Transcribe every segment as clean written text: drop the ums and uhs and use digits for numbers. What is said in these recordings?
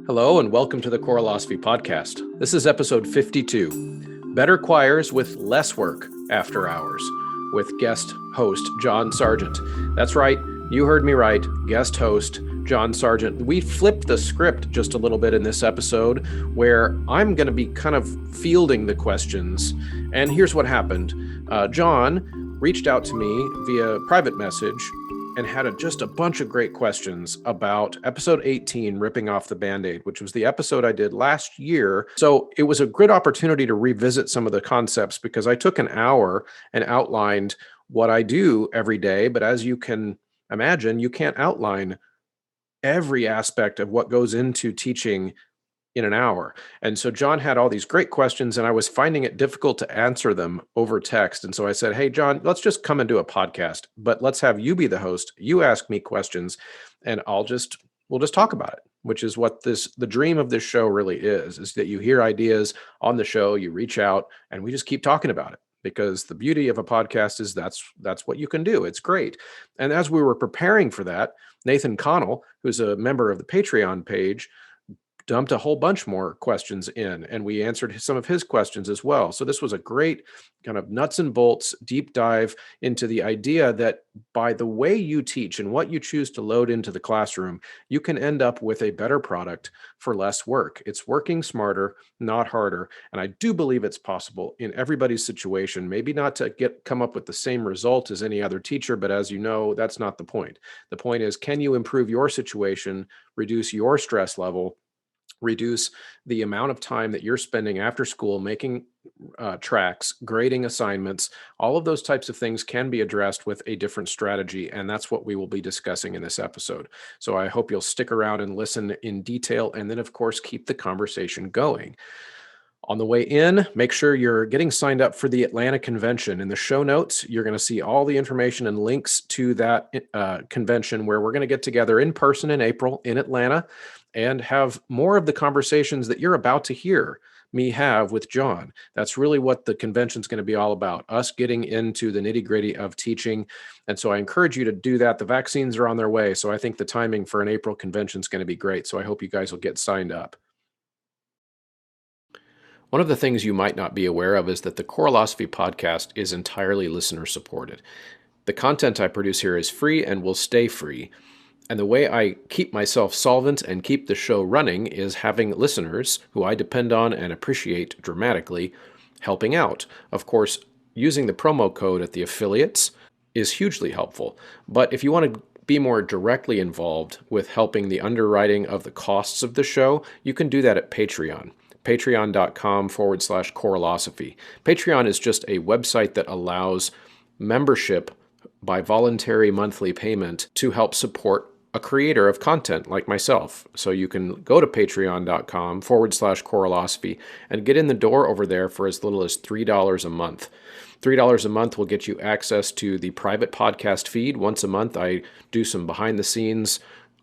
Hello and welcome to the Choralosophy Podcast. This is episode 52, Better Choirs with Less Work After Hours, with guest host John Sargent. That's right, you heard me right, guest host John Sargent. We flipped the script just a little bit in this episode where I'm going to be kind of fielding the questions. And here's what happened. John reached out to me via private message and had just a bunch of great questions about episode 18, Ripping Off the Band-Aid, which was the episode I did last year. So it was a good opportunity to revisit some of the concepts because I took an hour and outlined what I do every day. But as you can imagine, you can't outline every aspect of what goes into teaching in an hour. And so John had all these great questions and I was finding it difficult to answer them over text. And so I said, hey, John, let's just come and do a podcast, but let's have you be the host. You ask me questions and we'll just talk about it, which is what the dream of this show really is that you hear ideas on the show, you reach out and we just keep talking about it. Because the beauty of a podcast is that's what you can do. It's great. And as we were preparing for that, Nathan Connell, who's a member of the Patreon page, dumped a whole bunch more questions in, and we answered some of his questions as well. So this was a great kind of nuts and bolts deep dive into the idea that by the way you teach and what you choose to load into the classroom, you can end up with a better product for less work. It's working smarter, not harder. And I do believe it's possible in everybody's situation, maybe not to come up with the same result as any other teacher, but as you know, that's not the point. The point is, can you improve your situation, reduce your stress level, reduce the amount of time that you're spending after school making tracks, grading assignments. All of those types of things can be addressed with a different strategy, and that's what we will be discussing in this episode. So I hope you'll stick around and listen in detail, and then, of course, keep the conversation going. On the way in, make sure you're getting signed up for the Atlanta convention. In the show notes, you're going to see all the information and links to that convention where we're going to get together in person in April in Atlanta and have more of the conversations that you're about to hear me have with John. That's really what the convention is going to be all about, us getting into the nitty-gritty of teaching. And so I encourage you to do that. The vaccines are on their way, so I think the timing for an April convention is going to be great. So I hope you guys will get signed up. One of the things you might not be aware of is that the Choralosophy podcast is entirely listener supported. The content I produce here is free and will stay free. And the way I keep myself solvent and keep the show running is having listeners who I depend on and appreciate dramatically helping out. Of course, using the promo code at the affiliates is hugely helpful. But if you want to be more directly involved with helping the underwriting of the costs of the show, you can do that at Patreon. Patreon.com/Choralosophy. Patreon is just a website that allows membership by voluntary monthly payment to help support a creator of content like myself. So you can go to patreon.com/Choralosophy and get in the door over there for as little as $3 a month. $3 a month will get you access to the private podcast feed. Once a month, I do some behind the scenes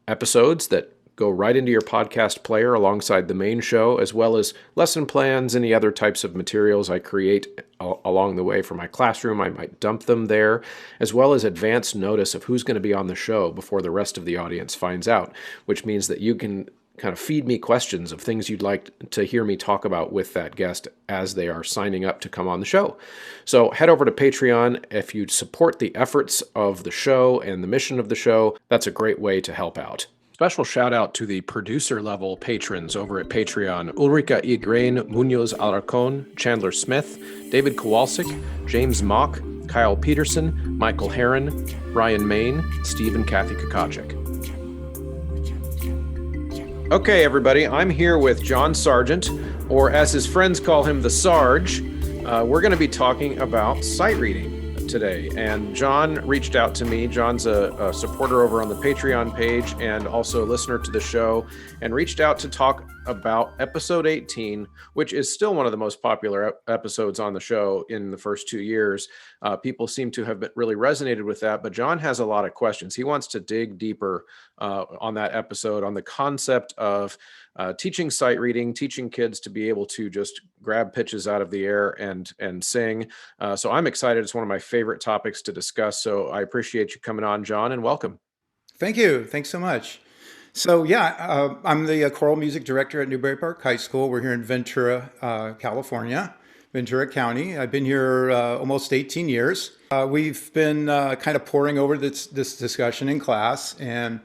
episodes that go right into your podcast player alongside the main show, as well as lesson plans, any other types of materials I create along the way for my classroom. I might dump them there, as well as advance notice of who's going to be on the show before the rest of the audience finds out, which means that you can kind of feed me questions of things you'd like to hear me talk about with that guest as they are signing up to come on the show. So head over to Patreon. If you support the efforts of the show and the mission of the show, that's a great way to help out. Special shout out to the producer level patrons over at Patreon: Ulrika Igrain, Munoz Alarcon, Chandler Smith, David Kowalczyk, James Mock, Kyle Peterson, Michael Herron, Ryan Main, Steve and Kathy Kakachik. Okay, everybody, I'm here with John Sargent, or as his friends call him, the Sarge. We're going to be talking about sight reading today, and John reached out to me. John's a supporter over on the Patreon page and also a listener to the show, and reached out to talk about episode 18, which is still one of the most popular episodes on the show in the first 2 years. People seem to have really resonated with that, but John has a lot of questions. He wants to dig deeper on that episode, on the concept of teaching sight reading, teaching kids to be able to just grab pitches out of the air and sing. So I'm excited. It's one of my favorite topics to discuss. So I appreciate you coming on, John, and welcome. Thank you. Thanks so much. So yeah, I'm the choral music director at Newbury Park High School. We're here in Ventura, California, Ventura County. I've been here almost 18 years. We've been kind of poring over this discussion in class, and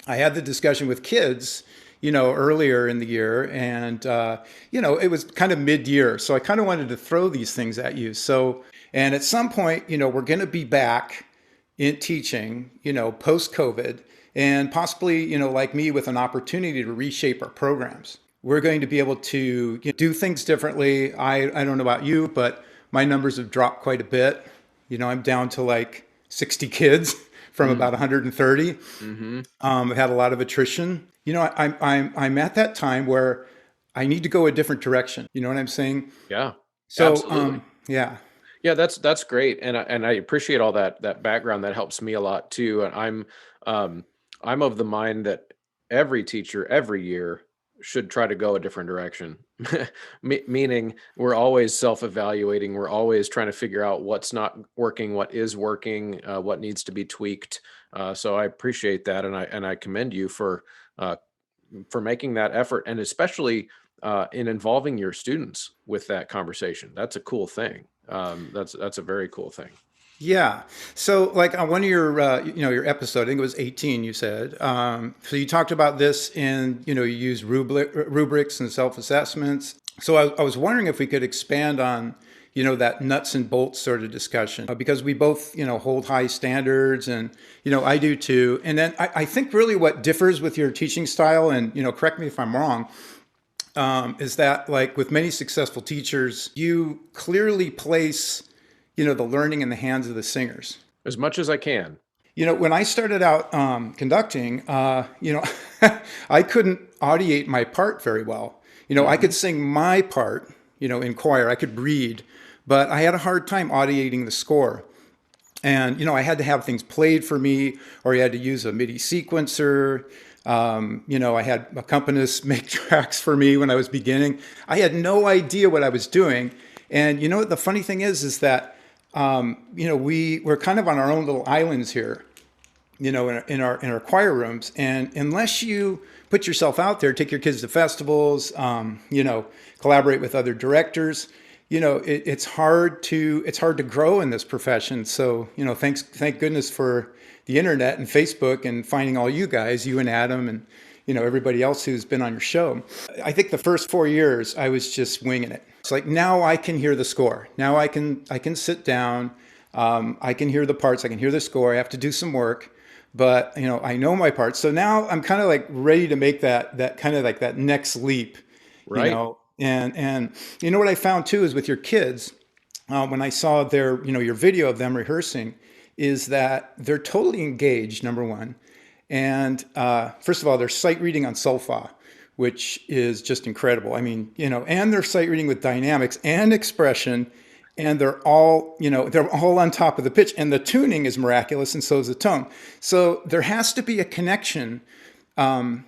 I had the discussion with kids, earlier in the year, and it was kind of mid-year, so I kind of wanted to throw these things at you. So, and at some point, we're going to be back in teaching, post COVID, and possibly, like me, with an opportunity to reshape our programs. We're going to be able to do things differently. I don't know about you, but my numbers have dropped quite a bit. I'm down to like 60 kids from about 130. Mm-hmm. I've had a lot of attrition. I'm at that time where I need to go a different direction. You know what I'm saying? Yeah, So, absolutely. yeah. Yeah, that's great, and I appreciate all that background. That helps me a lot too. And I'm of the mind that every teacher every year should try to go a different direction. Meaning we're always self-evaluating. We're always trying to figure out what's not working, what is working, what needs to be tweaked. So I appreciate that, and I commend you uh, for making that effort, and especially in involving your students with that conversation. That's a cool thing. That's a very cool thing. Yeah. So, like on one of your, your episode, I think it was 18. You said. So you talked about this, and you use rubrics and self-assessments. So I was wondering if we could expand on, that nuts and bolts sort of discussion, because we both, hold high standards, and I do too. And then I think really what differs with your teaching style, and correct me if I'm wrong, is that like with many successful teachers, you clearly place the learning in the hands of the singers. As much as I can. When I started out conducting, I couldn't audiate my part very well. I Hmm. could sing my part, in choir, I could read, but I had a hard time audiating the score. And, I had to have things played for me, or you had to use a MIDI sequencer. I had accompanists make tracks for me when I was beginning. I had no idea what I was doing. And what the funny thing is that we're kind of on our own little islands here, in our choir rooms. And unless you put yourself out there, take your kids to festivals, collaborate with other directors, it's hard to grow in this profession. So, thank goodness for the internet and Facebook and finding all you guys, you and Adam, and everybody else who's been on your show. I think the first 4 years I was just winging it. It's like now I can hear the score. Now I can sit down. I can hear the parts. I can hear the score. I have to do some work, but I know my parts. So now I'm kind of like ready to make that kind of like that next leap. you Right. know and what I found too is with your kids, when I saw your video of them rehearsing, is that they're totally engaged, number one. And first of all, they're sight reading on solfa, which is just incredible. I mean, and they're sight reading with dynamics and expression, and they're all on top of the pitch, and the tuning is miraculous, and so is the tone. So there has to be a connection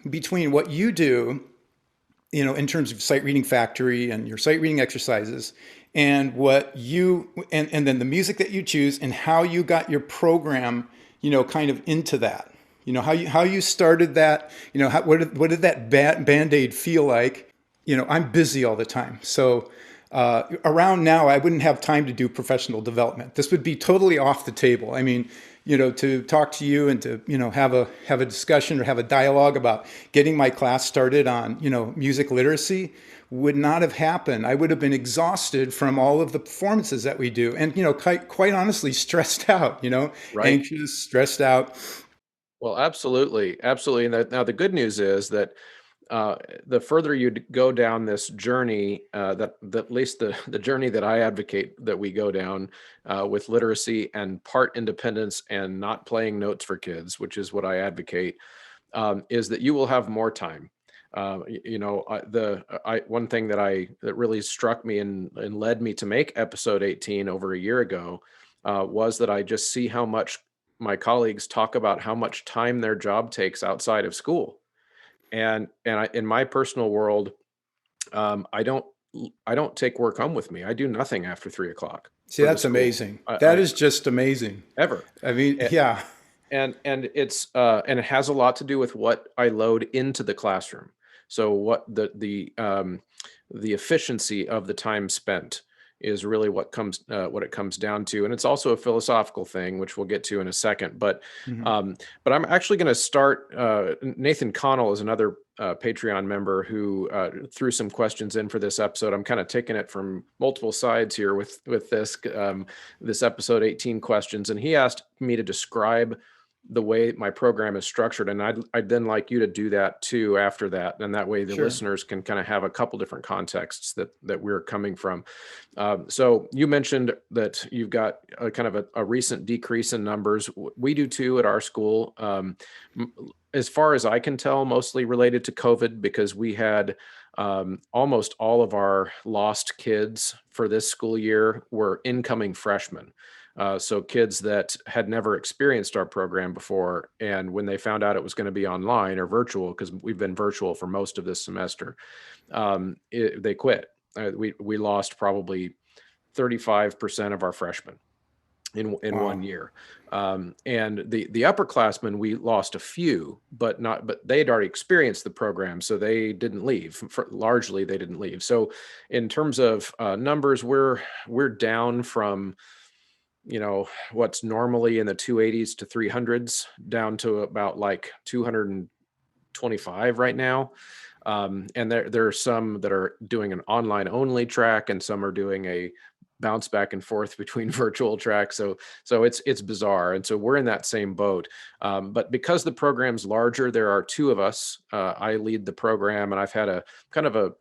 between what you do, in terms of sight reading factory and your sight reading exercises, and and then the music that you choose, and how you got your program, kind of into that. How you started that. What did that band-aid feel like? I'm busy all the time, so around now I wouldn't have time to do professional development. This would be totally off the table. I mean, to talk to you and to have a discussion or have a dialogue about getting my class started on music literacy would not have happened. I would have been exhausted from all of the performances that we do, and quite honestly stressed out. Right. Anxious, stressed out. Well, absolutely, absolutely. And now the good news is that uh, the further you go down this journey, that at least the journey that I advocate that we go down with literacy and part independence and not playing notes for kids, which is what I advocate, is that you will have more time. One thing that really struck me and led me to make episode 18 over a year ago was that I just see how much my colleagues talk about how much time their job takes outside of school. In my personal world, um, I don't I don't take work home with me. I do nothing after 3 o'clock See, for the that's school. amazing. That I is just amazing. ever. I mean, Eh, yeah. And it's and it has a lot to do with what I load into the classroom. So what the efficiency of the time spent is really what it comes down to, and it's also a philosophical thing, which we'll get to in a second. Mhm. Um, but I'm actually going to start. Nathan Connell is another Patreon member who threw some questions in for this episode. I'm kind of taking it from multiple sides here with this episode 18 questions, and he asked me to describe the way my program is structured, and I'd then like you to do that too after that, and that way the Sure. listeners can kind of have a couple different contexts that we're coming from. So you mentioned that you've got a kind of a recent decrease in numbers. We do too at our school. As far as I can tell, mostly related to COVID, because we had almost all of our lost kids for this school year were incoming freshmen. So kids that had never experienced our program before, and when they found out it was going to be online or virtual, because we've been virtual for most of this semester, they quit. We lost probably 35% of our freshmen in Wow. 1 year. And the upperclassmen, we lost a few, but they'd already experienced the program, so they didn't leave. Largely, they didn't leave. So in terms of numbers, we're down from what's normally in the 280s to 300s down to about like 225 right now. And there are some that are doing an online only track, and some are doing a bounce back and forth between virtual tracks. So it's bizarre. And so we're in that same boat. But because the program's larger, there are two of us. I lead the program, and I've had a kind of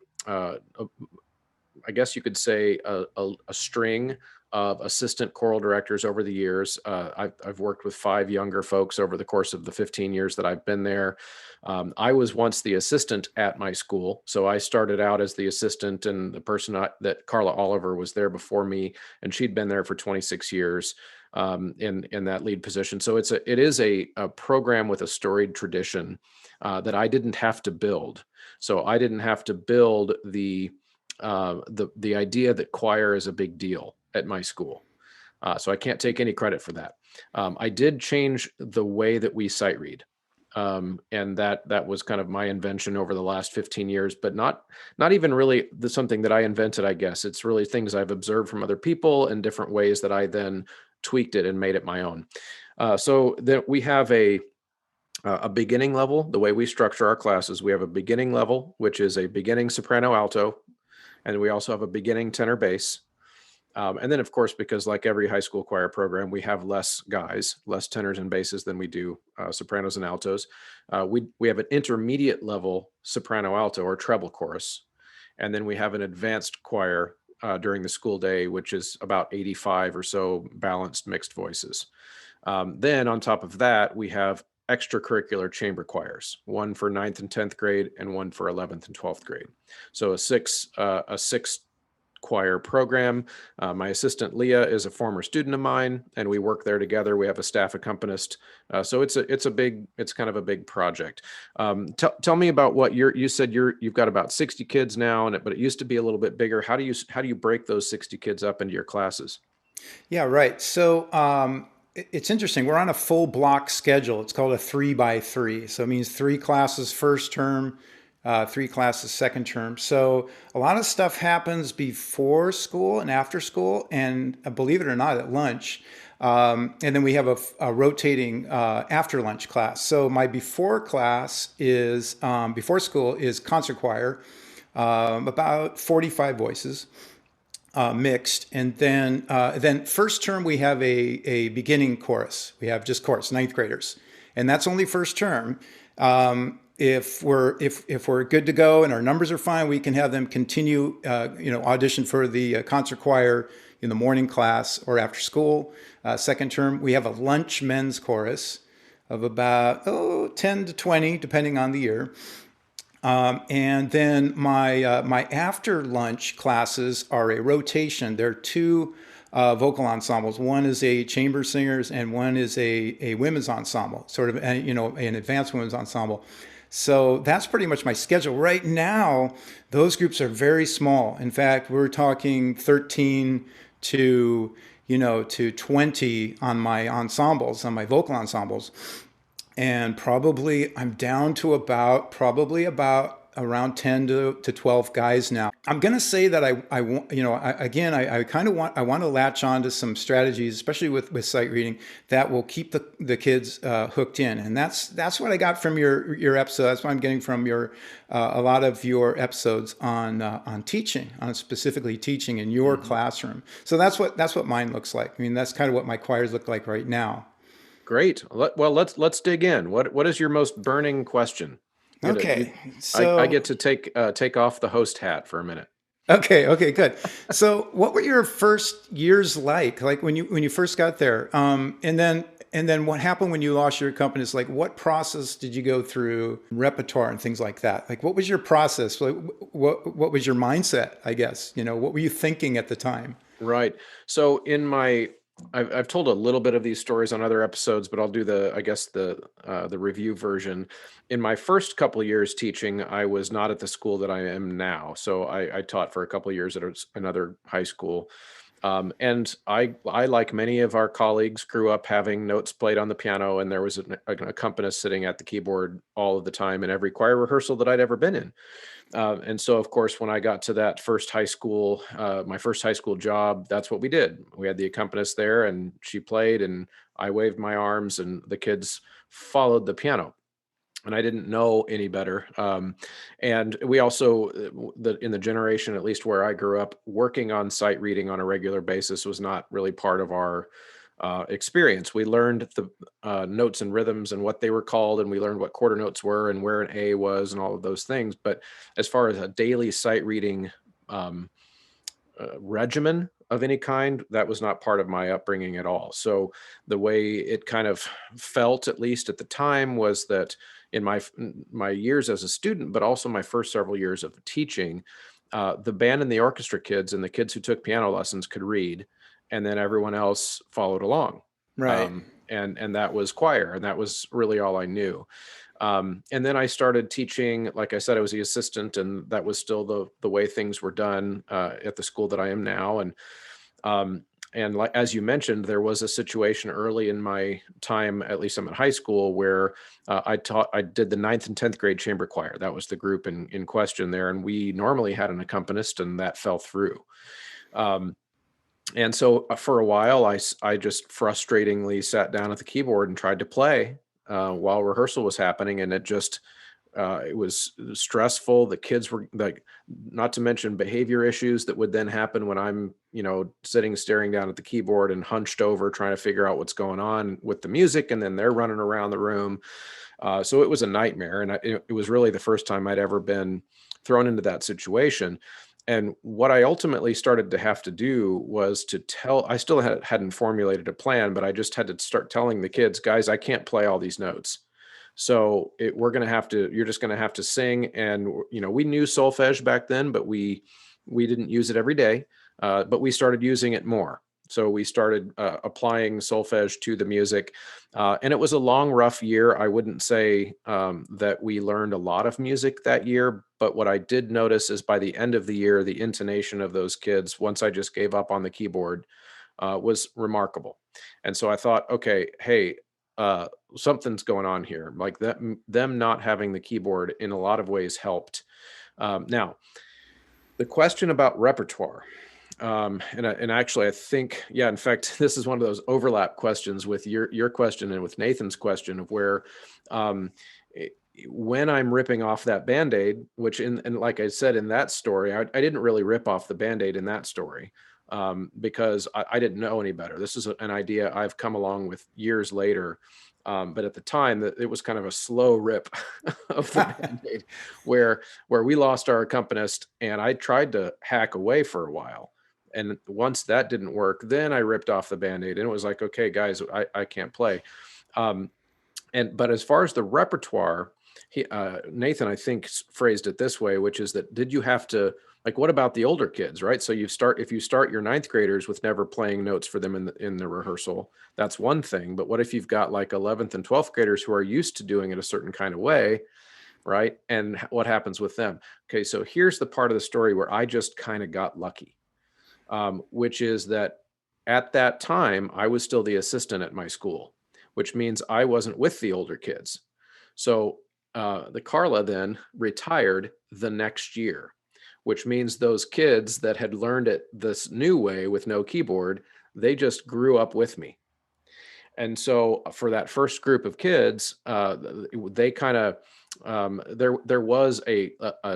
I guess you could say a string of assistant choral directors over the years. I've worked with 5 younger folks over the course of the 15 years that I've been there. I was once the assistant at my school. So I started out as the assistant, and the person that Carla Oliver was there before me, and she'd been there for 26 years in that lead position. So it is a program with a storied tradition that I didn't have to build. So I didn't have to build the idea that choir is a big deal at my school. So I can't take any credit for that. I did change the way that we sight read. And that was kind of my invention over the last 15 years, but not even really something that I invented, I guess. It's really things I've observed from other people and different ways that I then tweaked it and made it my own. So that we have a beginning level. The way we structure our classes, we have a beginning level, which is a beginning soprano alto, and we also have a beginning tenor bass. And then, of course, because like every high school choir program, we have less tenors and basses than we do sopranos and altos. We have an intermediate level soprano alto or treble chorus, and then we have an advanced choir during the school day, which is about 85 or so balanced mixed voices. Then on top of that, we have extracurricular chamber choirs, one for 9th and 10th grade and one for 11th and 12th grade. So a six choir program. My assistant Leah is a former student of mine, and we work there together. We have a staff accompanist. So it's kind of a big project. Tell me about what you said you've got about 60 kids now, but it used to be a little bit bigger. How do you break those 60 kids up into your classes? Yeah, right. So it's interesting. We're on a full block schedule. It's called a 3 by 3. So it means 3 classes first term, 3 classes second term. So a lot of stuff happens before school and after school, and believe it or not, at lunch. And then we have a rotating after lunch class. So my before class is before school is concert choir, about 45 voices. Mixed, and then first term we have a beginning chorus. We have just chorus, 9th graders, and that's only first term. If we're good to go and our numbers are fine, we can have them continue, audition for the concert choir in the morning class or after school. Second term, we have a lunch men's chorus of about 10 to 20, depending on the year. And then my after lunch classes are a rotation. There are 2 vocal ensembles. One is a chamber singers, and one is a women's ensemble, sort of an advanced women's ensemble. So that's pretty much my schedule right now. Those groups are very small. In fact, we're talking 13 to to 20 on my ensembles, on my vocal ensembles. And probably I'm down to probably about around 10 to 12 guys now. I'm going to say that I kind of want to latch on to some strategies, especially with sight reading, that will keep the kids hooked in. And that's what I got from your episode. That's what I'm getting from a lot of your episodes on teaching, on specifically teaching in your classroom. So that's what mine looks like. I mean, that's kind of what my choirs look like right now. Great. Well, let's dig in. What is your most burning question? Okay, I so get to take off the host hat for a minute. okay, good. So, what were your first years like? Like when you first got there, and then what happened when you lost your accompanist? Like, what process did you go through, repertoire and things like that? Like, what was your process? Like, what was your mindset? I guess what were you thinking at the time? Right. So I've told a little bit of these stories on other episodes, but I'll do the review version. In my first couple of years teaching, I was not at the school that I am now. So I taught for a couple of years at another high school. And I, like many of our colleagues, grew up having notes played on the piano, and there was an accompanist sitting at the keyboard all of the time in every choir rehearsal that I'd ever been in. And so, of course, when I got to that first high school, my first high school job, that's what we did. We had the accompanist there, and she played, and I waved my arms, and the kids followed the piano. And I didn't know any better. And we also, in the generation, at least where I grew up, working on sight reading on a regular basis was not really part of our experience. We learned the notes and rhythms and what they were called, and we learned what quarter notes were and where an A was and all of those things. But as far as a daily sight reading regimen of any kind, that was not part of my upbringing at all. So the way it kind of felt, at least at the time, was that in my years as a student, but also my first several years of teaching, the band and the orchestra kids and the kids who took piano lessons could read, and then everyone else followed along. Right. And that was choir, and that was really all I knew. And then I started teaching. Like I said, I was the assistant, and that was still the way things were done at the school that I am now. And like, as you mentioned, there was a situation early in my time, at least I'm at high school, where I did the 9th and 10th grade chamber choir. That was the group in question there. And we normally had an accompanist, and that fell through. And so for a while, I just frustratingly sat down at the keyboard and tried to play while rehearsal was happening. And it was stressful. The kids were like, not to mention behavior issues that would then happen when I'm, sitting, staring down at the keyboard and hunched over trying to figure out what's going on with the music. And then they're running around the room. So it was a nightmare. And it was really the first time I'd ever been thrown into that situation. And what I ultimately started to have to do was I still hadn't formulated a plan, but I just had to start telling the kids, guys, I can't play all these notes. So you're just going to have to sing. And, we knew solfege back then, but we didn't use it every day. But we started using it more. So we started applying solfege to the music. And it was a long, rough year. I wouldn't say that we learned a lot of music that year. But what I did notice is by the end of the year, the intonation of those kids, once I just gave up on the keyboard, was remarkable. And so I thought, okay, hey, something's going on here. Like them not having the keyboard in a lot of ways helped. Now, the question about repertoire. And actually, I think, in fact, this is one of those overlap questions with your question and with Nathan's question of where, when I'm ripping off that Band-Aid, which and like I said, in that story, I didn't really rip off the Band-Aid in that story, because I didn't know any better. This is an idea I've come along with years later. But at the time, it was kind of a slow rip of the Band-Aid where we lost our accompanist, and I tried to hack away for a while. And once that didn't work, then I ripped off the Band-Aid, and it was like, okay, guys, I can't play. But as far as the repertoire, Nathan, I think, phrased it this way, which is that did you have to, like, what about the older kids, right? So if you start your 9th graders with never playing notes for them in the rehearsal, that's one thing. But what if you've got like 11th and 12th graders who are used to doing it a certain kind of way, right? And what happens with them? Okay, so here's the part of the story where I just kind of got lucky. Which is that at that time, I was still the assistant at my school, which means I wasn't with the older kids. So the Carla then retired the next year, which means those kids that had learned it this new way with no keyboard, they just grew up with me. And so for that first group of kids, they kind of there was a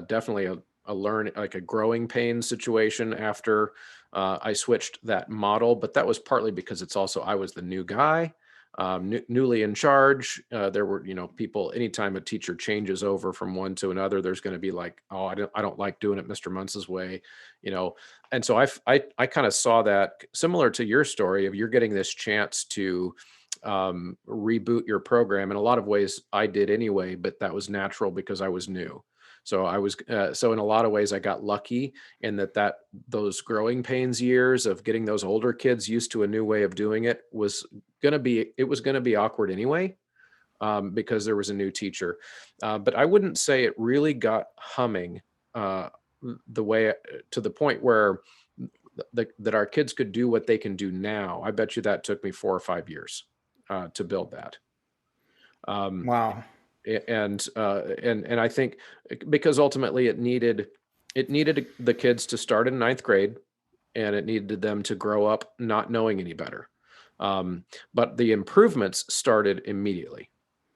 definitely a learn like a growing pain situation after I switched that model, but that was partly because it's also I was the new guy, newly in charge. There were people. Anytime a teacher changes over from one to another, there's going to be like, oh, I don't like doing it Mr. Muntz's way, you know. And so I kind of saw that similar to your story of you're getting this chance to reboot your program. In a lot of ways I did anyway, but that was natural because I was new. So I was so in a lot of ways I got lucky in that those growing pains years of getting those older kids used to a new way of doing it was going to be awkward anyway, because there was a new teacher. But I wouldn't say it really got humming the way to the point where that our kids could do what they can do now. I bet you that took me 4 or 5 years to build that. Wow. And I think because ultimately it needed the kids to start in ninth grade, and it needed them to grow up not knowing any better. But the improvements started immediately.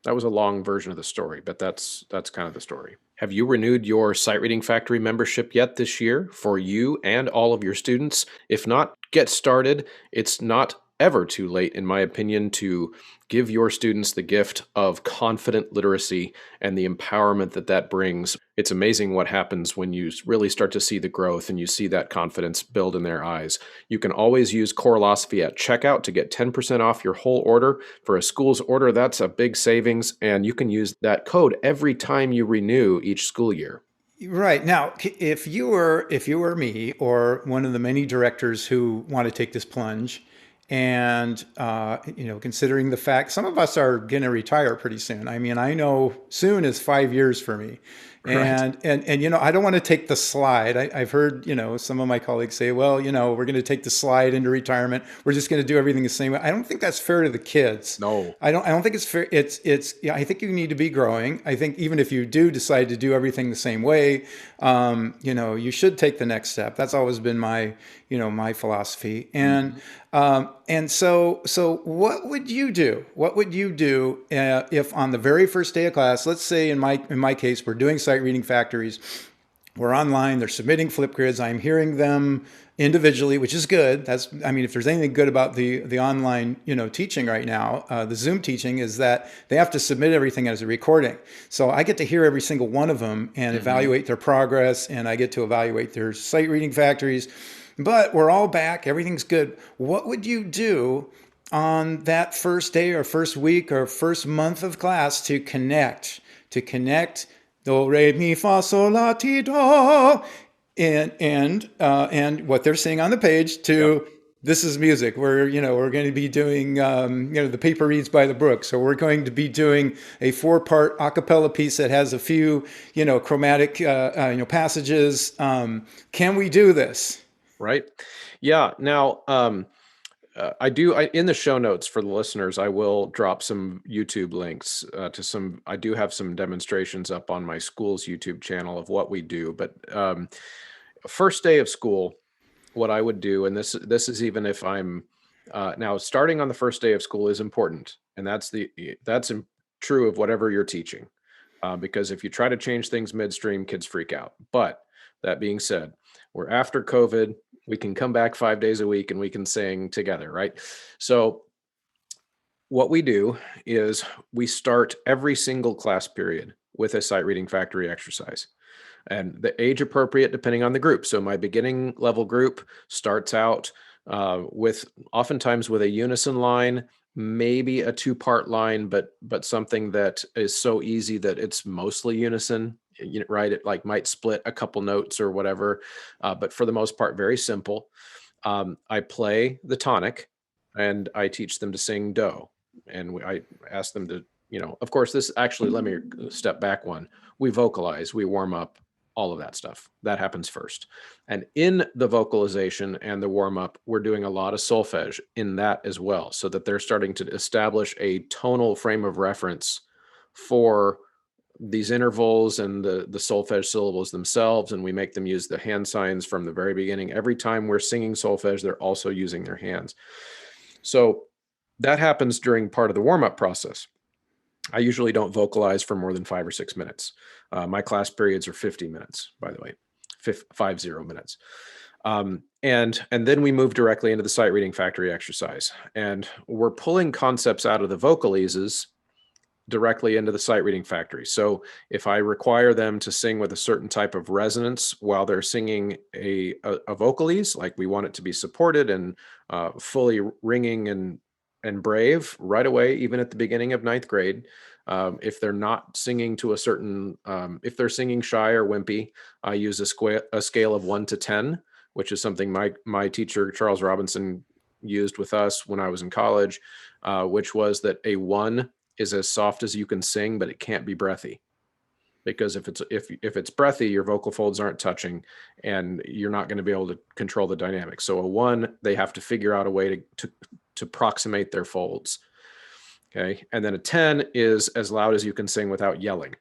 That was a long version of the story, but that's kind of the story. Have you renewed your Sight Reading Factory membership yet this year for you and all of your students? If not, get started. It's not ever too late, in my opinion, to give your students the gift of confident literacy and the empowerment that brings. It's amazing what happens when you really start to see the growth and you see that confidence build in their eyes. You can always use Choralosophy at checkout to get 10% off your whole order. For a school's order, that's a big savings, and you can use that code every time you renew each school year. Right. Now, if you were me or one of the many directors who want to take this plunge, and considering the fact some of us are going to retire pretty soon. I mean, I know soon is 5 years for me. Right. And I don't want to take the slide. I've heard, some of my colleagues say, well, we're going to take the slide into retirement. We're just going to do everything the same way. I don't think that's fair to the kids. No. I don't think it's fair. I think you need to be growing. I think even if you do decide to do everything the same way, you should take the next step. That's always been my philosophy. And, so what would you do? What would you do if on the very first day of class, let's say in my case, we're doing sight reading factories, we're online, they're submitting Flipgrids, I'm hearing them individually, which is good. If there's anything good about the online, teaching right now, the Zoom teaching is that they have to submit everything as a recording. So I get to hear every single one of them and evaluate their progress, and I get to evaluate their sight reading factories. But we're all back. Everything's good. What would you do on that first day or first week or first month of class to connect? Do, re, mi, fa, sol, la, ti, do, and what they're seeing on the page to this is music. We're going to be doing the paper reads by the brook. So we're going to be doing a 4-part a cappella piece that has a few chromatic passages. Can we do this? Right. Yeah. Now, in the show notes for the listeners, I will drop some YouTube links I do have some demonstrations up on my school's YouTube channel of what we do. But first day of school, what I would do, and this is even if I'm now starting on the first day of school is important. And that's true of whatever you're teaching, because if you try to change things midstream, kids freak out. But that being said, we're after COVID. We can come back 5 days a week and we can sing together, right? So what we do is we start every single class period with a sight reading factory exercise, and the age appropriate depending on the group. So my beginning level group starts out oftentimes with a unison line, maybe a 2-part line, but something that is so easy that it's mostly unison. Right? It like might split a couple notes or whatever, but for the most part, very simple. I play the tonic, and I teach them to sing do, and I ask them to, of course, this actually. Let me step back one. We vocalize, we warm up, all of that stuff. That happens first. And in the vocalization and the warm-up, we're doing a lot of solfege in that as well, so that they're starting to establish a tonal frame of reference for these intervals and the solfege syllables themselves. And we make them use the hand signs from the very beginning. Every time we're singing solfege, they're also using their hands. So that happens during part of the warm-up process. I usually don't vocalize for more than 5 or 6 minutes. My class periods are 50 minutes, by the way, 50 minutes. And then we move directly into the sight reading factory exercise. And we're pulling concepts out of the vocalises directly into the sight reading factory. So if I require them to sing with a certain type of resonance while they're singing a vocalese, like we want it to be supported and fully ringing and brave right away, even at the beginning of 9th grade. If they're not singing to a certain, if they're singing shy or wimpy, I use a scale of 1 to 10, which is something my teacher, Charles Robinson, used with us when I was in college, which was that a 1 is as soft as you can sing, but it can't be breathy. Because if it's breathy, your vocal folds aren't touching and you're not going to be able to control the dynamics. So a 1, they have to figure out a way to approximate their folds. Okay. And then a 10 is as loud as you can sing without yelling.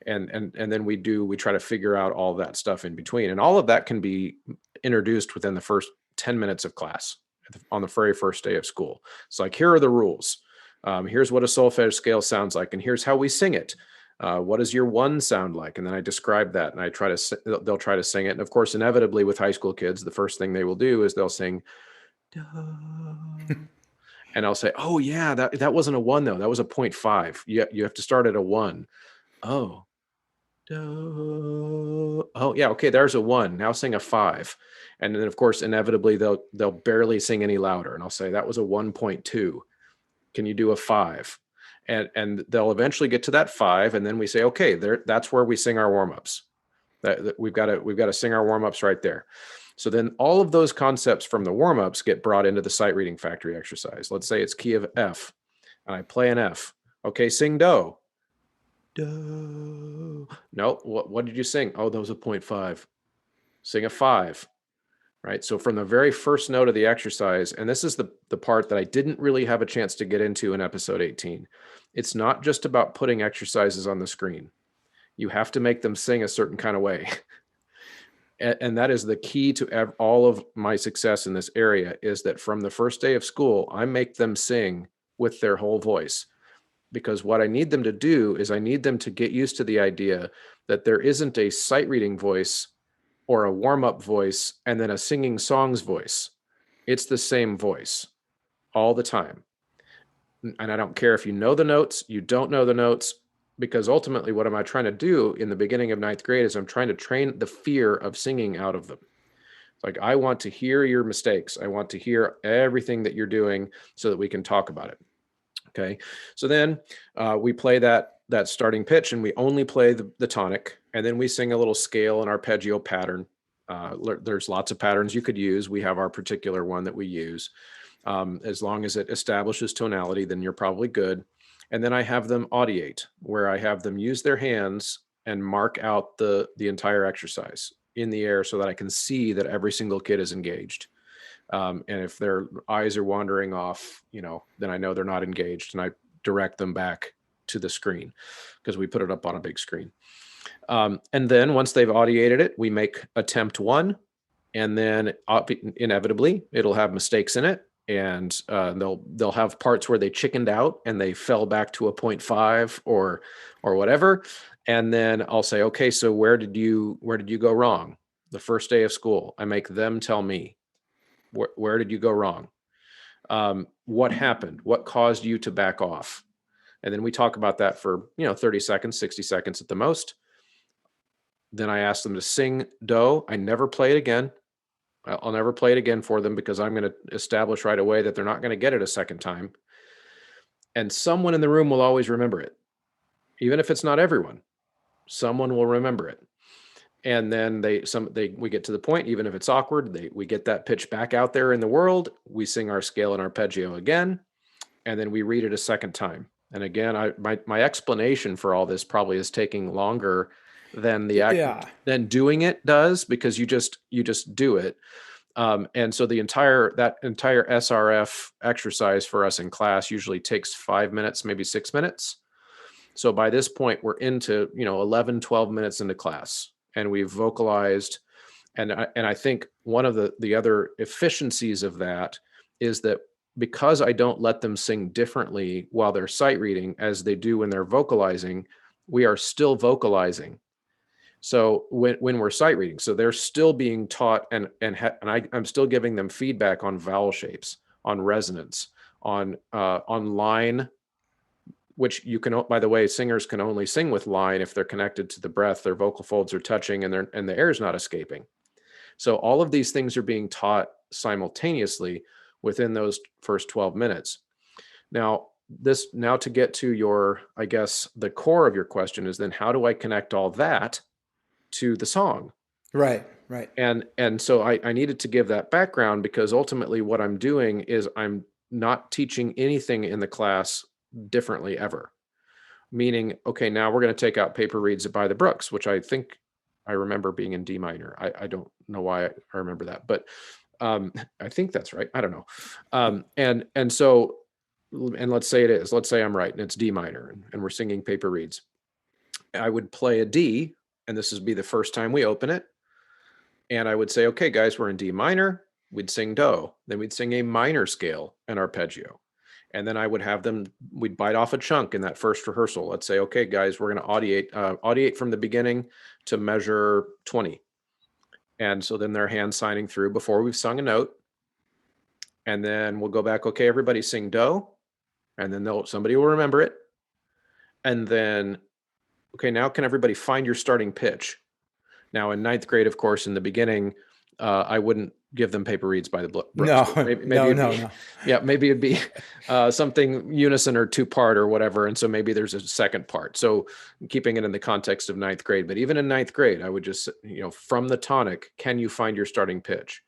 And then we try to figure out all that stuff in between. And all of that can be introduced within the first 10 minutes of class on the very first day of school. It's like, here are the rules. Here's what a solfege scale sounds like, and here's how we sing it. What does your 1 sound like? And then I describe that, and they'll try to sing it. And of course, inevitably with high school kids, the first thing they will do is they'll sing, duh. And I'll say, oh yeah, that wasn't a 1 though. That was a 0.5. You have to start at a 1. Oh, duh. Oh yeah, okay, there's a 1. Now sing a 5. And then of course, inevitably they'll barely sing any louder. And I'll say, that was a 1.2. Can you do a 5? And they'll eventually get to that 5, and then we say, okay, that's where we sing our warm-ups. That we've got to sing our warm-ups right there. So then all of those concepts from the warm-ups get brought into the sight reading factory exercise. Let's say it's key of F, and I play an F. Okay, sing do. Do. No, what did you sing? Oh, that was a 0.5. Sing a 5. Right. So from the very first note of the exercise, and this is the part that I didn't really have a chance to get into in episode 18. It's not just about putting exercises on the screen. You have to make them sing a certain kind of way. And that is the key to all of my success in this area, is that from the first day of school, I make them sing with their whole voice. Because what I need them to do is I need them to get used to the idea that there isn't a sight reading voice or a warm-up voice and then a singing songs voice. It's the same voice all the time. And I don't care if you know the notes, you don't know the notes, because ultimately what am I trying to do in the beginning of 9th grade is I'm trying to train the fear of singing out of them. It's like, I want to hear your mistakes. I want to hear everything that you're doing so that we can talk about it. Okay. So then we play that starting pitch, and we only play the tonic, and then we sing a little scale and arpeggio pattern. There's lots of patterns you could use. We have our particular one that we use. As long as it establishes tonality, then you're probably good. And then I have them audiate, where I have them use their hands and mark out the entire exercise in the air so that I can see that every single kid is engaged. And if their eyes are wandering off, then I know they're not engaged, and I direct them back to the screen because we put it up on a big screen. And then once they've audiated it, we make attempt 1, and then inevitably it'll have mistakes in it, and they'll have parts where they chickened out and they fell back to a 0.5 or whatever. And then I'll say, okay, so where did you go wrong? The first day of school, I make them tell me, where did you go wrong? What happened? What caused you to back off? And then we talk about that for 30 seconds, 60 seconds at the most. Then I ask them to sing do. I never play it again. I'll never play it again for them, because I'm going to establish right away that they're not going to get it a second time. And someone in the room will always remember it. Even if it's not everyone, someone will remember it. And then we get to the point, even if it's awkward, we get that pitch back out there in the world. We sing our scale and arpeggio again, and then we read it a second time. And again, my explanation for all this probably is taking longer than the act Yeah. than doing it does, because you just do it. And so that entire SRF exercise for us in class usually takes 5 minutes, maybe 6 minutes. So by this point, we're into, 11, 12 minutes into class, and we've vocalized. And I think one of the other efficiencies of that is that, because I don't let them sing differently while they're sight reading as they do when they're vocalizing, we are still vocalizing. So when we're sight reading, so they're still being taught, I'm still giving them feedback on vowel shapes, on resonance, on line, which you can, by the way, singers can only sing with line if they're connected to the breath, their vocal folds are touching, and the air is not escaping. So all of these things are being taught simultaneously within those first 12 minutes. Now to get to your, I guess, the core of your question is, then how do I connect all that to the song? Right. And so I needed to give that background, because ultimately what I'm doing is I'm not teaching anything in the class differently ever. Meaning, okay, now we're going to take out Paper Reeds by the Brooks, which I think I remember being in D minor. I don't know why I remember that, but I think that's right. I don't know. And so, and let's say it is. Let's say I'm right, and it's D minor, and we're singing Paper Reeds. I would play a D, and this would be the first time we open it. And I would say, okay, guys, we're in D minor. We'd sing Do. Then we'd sing a minor scale and arpeggio. And then I would have them, we'd bite off a chunk in that first rehearsal. Let's say, okay, guys, we're going to audiate from the beginning to measure 20. And so then they're hand signing through before we've sung a note. And then we'll go back, okay, everybody sing Do. And then somebody will remember it. And then, okay, now can everybody find your starting pitch? Now in ninth grade, of course, in the beginning, I wouldn't give them Paper Reeds by the Brooks. No, No. Yeah, maybe it'd be something unison or two-part or whatever. And so maybe there's a second part. So keeping it in the context of ninth grade. But even in ninth grade, I would just, from the tonic, can you find your starting pitch?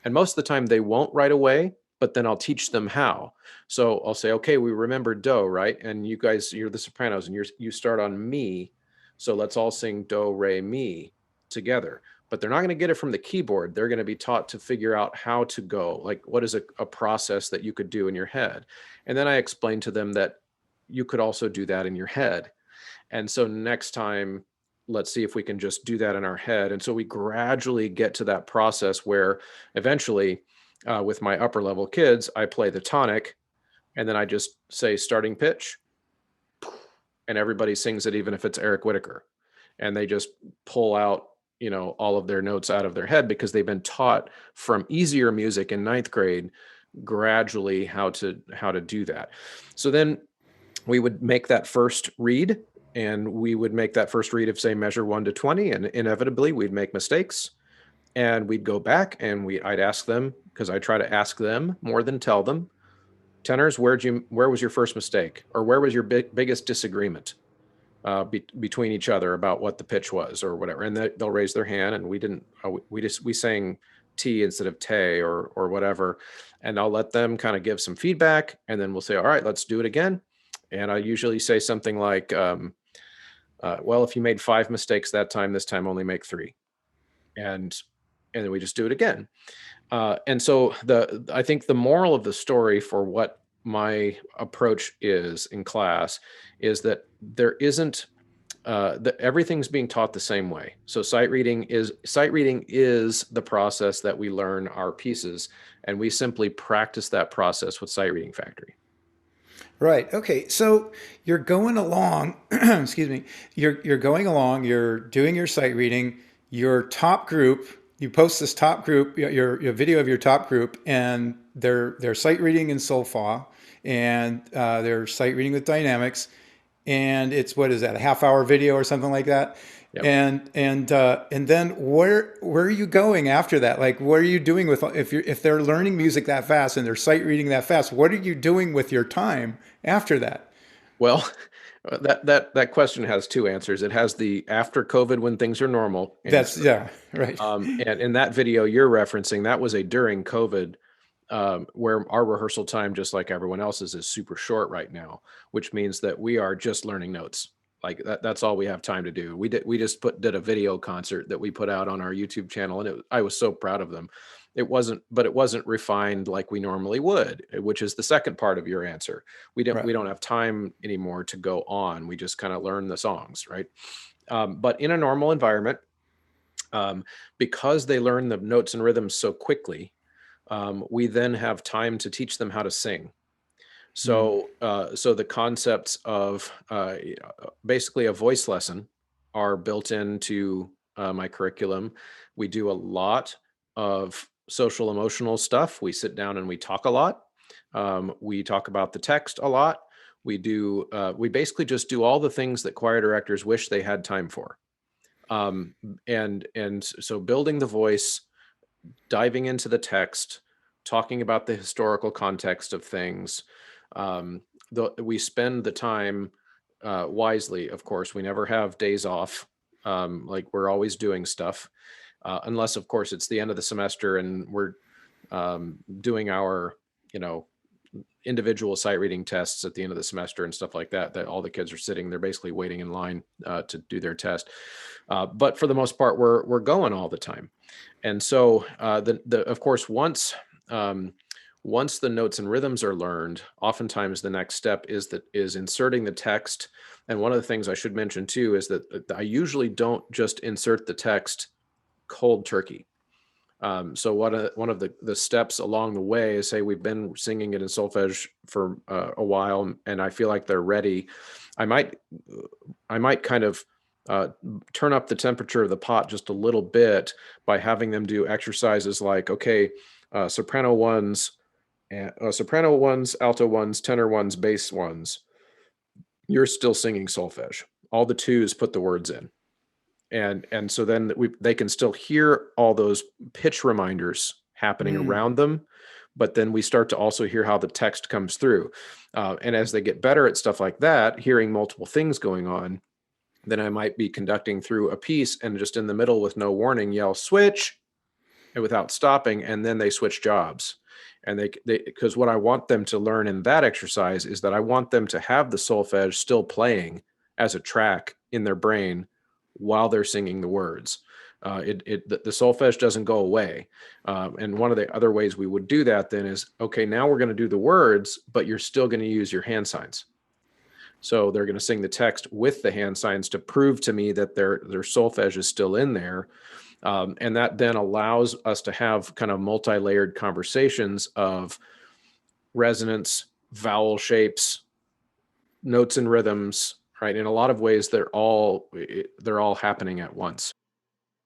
And most of the time they won't right away, but then I'll teach them how. So I'll say, okay, we remember Do, right? And you guys, you're the sopranos, and you start on Mi. So let's all sing Do, Re, Mi together. But they're not going to get it from the keyboard. They're going to be taught to figure out how to go, like what is a process that you could do in your head. And then I explained to them that you could also do that in your head. And so next time, let's see if we can just do that in our head. And so we gradually get to that process where eventually with my upper level kids, I play the tonic, and then I just say starting pitch, and everybody sings it, even if it's Eric Whitaker. And they just pull out, all of their notes out of their head, because they've been taught from easier music in ninth grade gradually how to do that. So then we would make that first read, and we would make that first read of, say, measure 1 to 20, and inevitably we'd make mistakes, and we'd go back and I'd ask them, because I try to ask them more than tell them, tenors, where was your first mistake, or where was your biggest disagreement between each other about what the pitch was or whatever? And they'll raise their hand, and we sang T instead of te or whatever. And I'll let them kind of give some feedback, and then we'll say, all right, let's do it again. And I usually say something like, well, if you made 5 mistakes that time, this time only make 3. And then we just do it again. And so I think the moral of the story for what my approach is in class is that there isn't that everything's being taught the same way. So sight reading is the process that we learn our pieces, and we simply practice that process with Sight Reading Factory. Right. Okay. So you're going along, excuse me, you're going along, you're doing your sight reading, your top group, you post this top group, your video of your top group, and they're sight reading in sol fa, and they're sight reading with dynamics, and it's, what is that, a half-hour video or something like that? Yep. And then where are you going after that? Like, what are you doing with, if they're learning music that fast and they're sight reading that fast, what are you doing with your time after that? Well, that question has 2 answers. It has the after COVID, when things are normal. Yeah, right. And in that video you're referencing, that was a during COVID, where our rehearsal time, just like everyone else's, is super short right now, which means that we are just learning notes. Like that's all we have time to do. We just did a video concert that we put out on our YouTube channel, and I was so proud of them. But it wasn't refined like we normally would, which is the second part of your answer. Right. We don't have time anymore to go on. We just kind of learn the songs, right? But in a normal environment, because they learn the notes and rhythms so quickly, we then have time to teach them how to sing. So, so the concepts of basically a voice lesson are built into my curriculum. We do a lot of social emotional stuff. We sit down and we talk a lot. We talk about the text a lot. We basically just do all the things that choir directors wish they had time for. And so building the voice, diving into the text, talking about the historical context of things. We spend the time wisely. Of course, we never have days off. Like we're always doing stuff, unless of course it's the end of the semester and we're doing our, individual sight reading tests at the end of the semester and stuff like that, that all the kids are sitting, they're basically waiting in line to do their test. But for the most part, we're going all the time. And so of course, once the notes and rhythms are learned, oftentimes the next step is inserting the text. And one of the things I should mention too is that I usually don't just insert the text cold turkey. So one of the steps along the way is, say we've been singing it in solfege for a while, and I feel like they're ready. I might kind of turn up the temperature of the pot just a little bit by having them do exercises like, okay, soprano ones, alto ones, tenor ones, bass ones. You're still singing solfege. All the twos, put the words in. And so then they can still hear all those pitch reminders happening around them, but then we start to also hear how the text comes through. And as they get better at stuff like that, hearing multiple things going on, then I might be conducting through a piece and just in the middle with no warning, yell switch, and without stopping, and then they switch jobs. And they because what I want them to learn in that exercise is that I want them to have the solfege still playing as a track in their brain while they're singing the words. The solfege doesn't go away. And one of the other ways we would do that then is, okay, now we're going to do the words, but you're still going to use your hand signs. So they're going to sing the text with the hand signs to prove to me that their solfege is still in there. And that then allows us to have kind of multi-layered conversations of resonance, vowel shapes, notes and rhythms, right? In a lot of ways, they're all happening at once.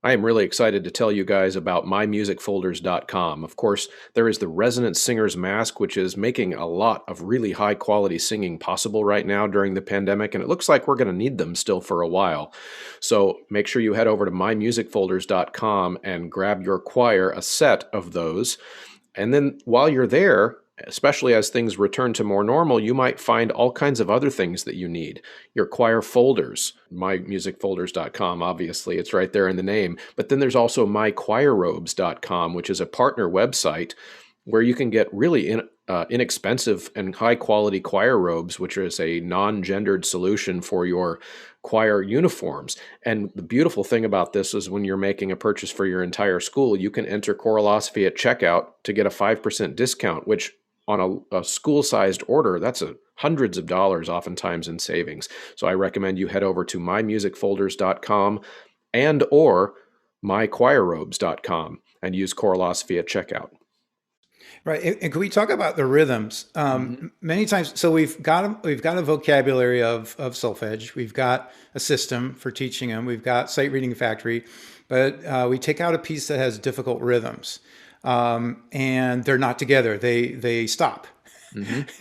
I am really excited to tell you guys about mymusicfolders.com. Of course, there is the Resonant Singer's Mask, which is making a lot of really high quality singing possible right now during the pandemic, and it looks like we're going to need them still for a while. So make sure you head over to mymusicfolders.com and grab your choir a set of those. And then while you're there, especially as things return to more normal, you might find all kinds of other things that you need. Your choir folders, mymusicfolders.com, obviously, it's right there in the name. But then there's also mychoirrobes.com, which is a partner website where you can get really inexpensive and high-quality choir robes, which is a non-gendered solution for your choir uniforms. And the beautiful thing about this is when you're making a purchase for your entire school, you can enter Choralosophy at checkout to get a 5% discount, which on a school-sized order, that's hundreds of dollars oftentimes in savings. So I recommend you head over to mymusicfolders.com and or mychoirrobes.com and use Choralosophy at checkout. Right. And can we talk about the rhythms? Many times, so we've got a vocabulary of solfege. We've got a system for teaching them. We've got sight reading factory, but we take out a piece that has difficult rhythms, and they're not together. They stop.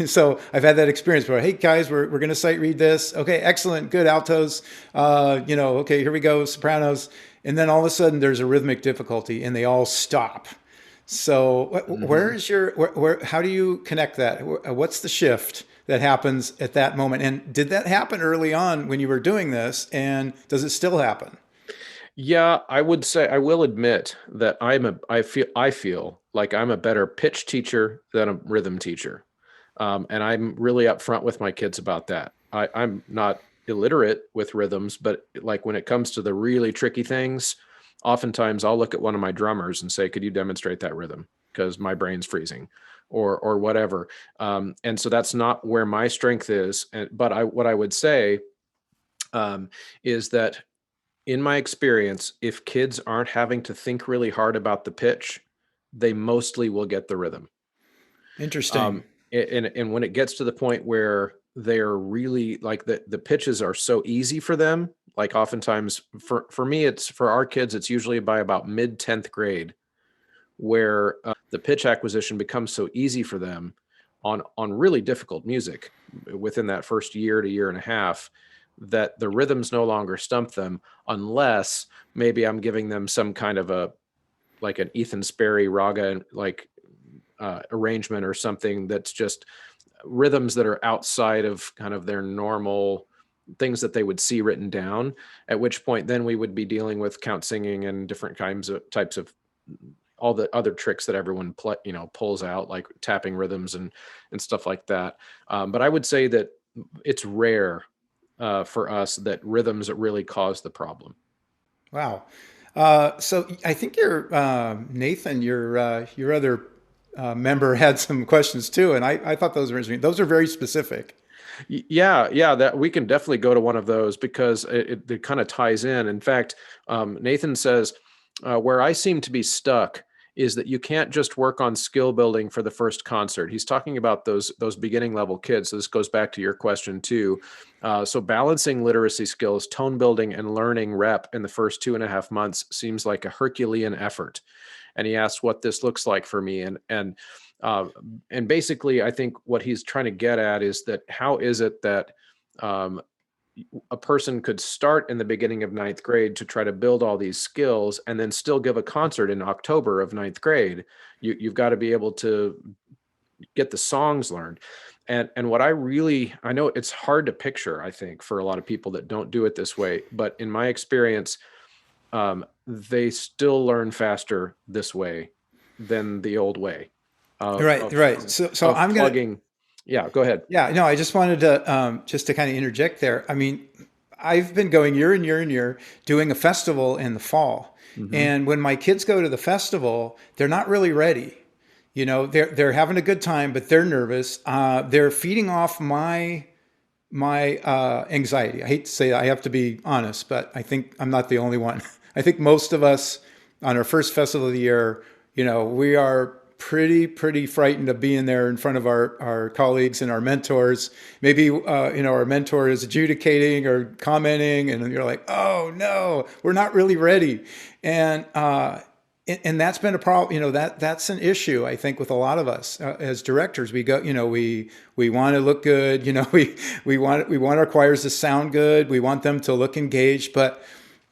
So I've had that experience where, hey guys, we're going to sight read this. Okay, excellent, good altos. Okay, here we go, sopranos, and then all of a sudden there's a rhythmic difficulty, and they all stop. So how do you connect that? What's the shift that happens at that moment? And did that happen early on when you were doing this? And does it still happen? Yeah, I will admit that I feel like I'm a better pitch teacher than a rhythm teacher. And I'm really upfront with my kids about that. I'm not illiterate with rhythms, but like when it comes to the really tricky things, oftentimes I'll look at one of my drummers and say, could you demonstrate that rhythm? Because my brain's freezing or whatever. And so that's not where my strength is. But what I would say is that in my experience, if kids aren't having to think really hard about the pitch, they mostly will get the rhythm. Interesting. And when it gets to the point where they're really like the pitches are so easy for them, like oftentimes for me, it's for our kids, it's usually by about mid 10th grade where the pitch acquisition becomes so easy for them on really difficult music within that first year to year and a half, that the rhythms no longer stump them, unless maybe I'm giving them some kind of like an Ethan Sperry raga, like arrangement or something that's just rhythms that are outside of kind of their normal things that they would see written down, at which point then we would be dealing with count singing and different types of all the other tricks that everyone pulls out, like tapping rhythms and stuff like that. But I would say that it's rare for us that rhythms really cause the problem. Wow. So I think Nathan, your other member had some questions too, and I thought those were interesting. Those are very specific. Yeah, that we can definitely go to one of those because it kind of ties in. In fact, Nathan says, where I seem to be stuck is that you can't just work on skill building for the first concert. He's talking about those beginning level kids. So this goes back to your question too. So balancing literacy skills, tone building, and learning rep in the first 2.5 months seems like a Herculean effort. And he asked what this looks like for me. And basically, I think what he's trying to get at is that how is it that a person could start in the beginning of ninth grade to try to build all these skills and then still give a concert in October of ninth grade? You've got to be able to get the songs learned. And what I know it's hard to picture, I think, for a lot of people that don't do it this way, but in my experience, they still learn faster this way than the old way. Right. So I'm Plugging. Yeah, go ahead. Yeah, no, I just wanted to just to kind of interject there. I mean, I've been going year and year and year doing a festival in the fall, Mm-hmm. and when my kids go to the festival, they're not really ready. They're having a good time, but they're nervous. They're feeding off my anxiety. I hate to say that, I have to be honest, but I think I'm not the only one. I think most of us on our first festival of the year, we are pretty frightened of being there in front of our colleagues and our mentors. Maybe, our mentor is adjudicating or commenting and you're like, oh no, we're not really ready. And that's been a problem. That's an issue, I think, with a lot of us as directors. We go, we want to look good. We want our choirs to sound good. We want them to look engaged, but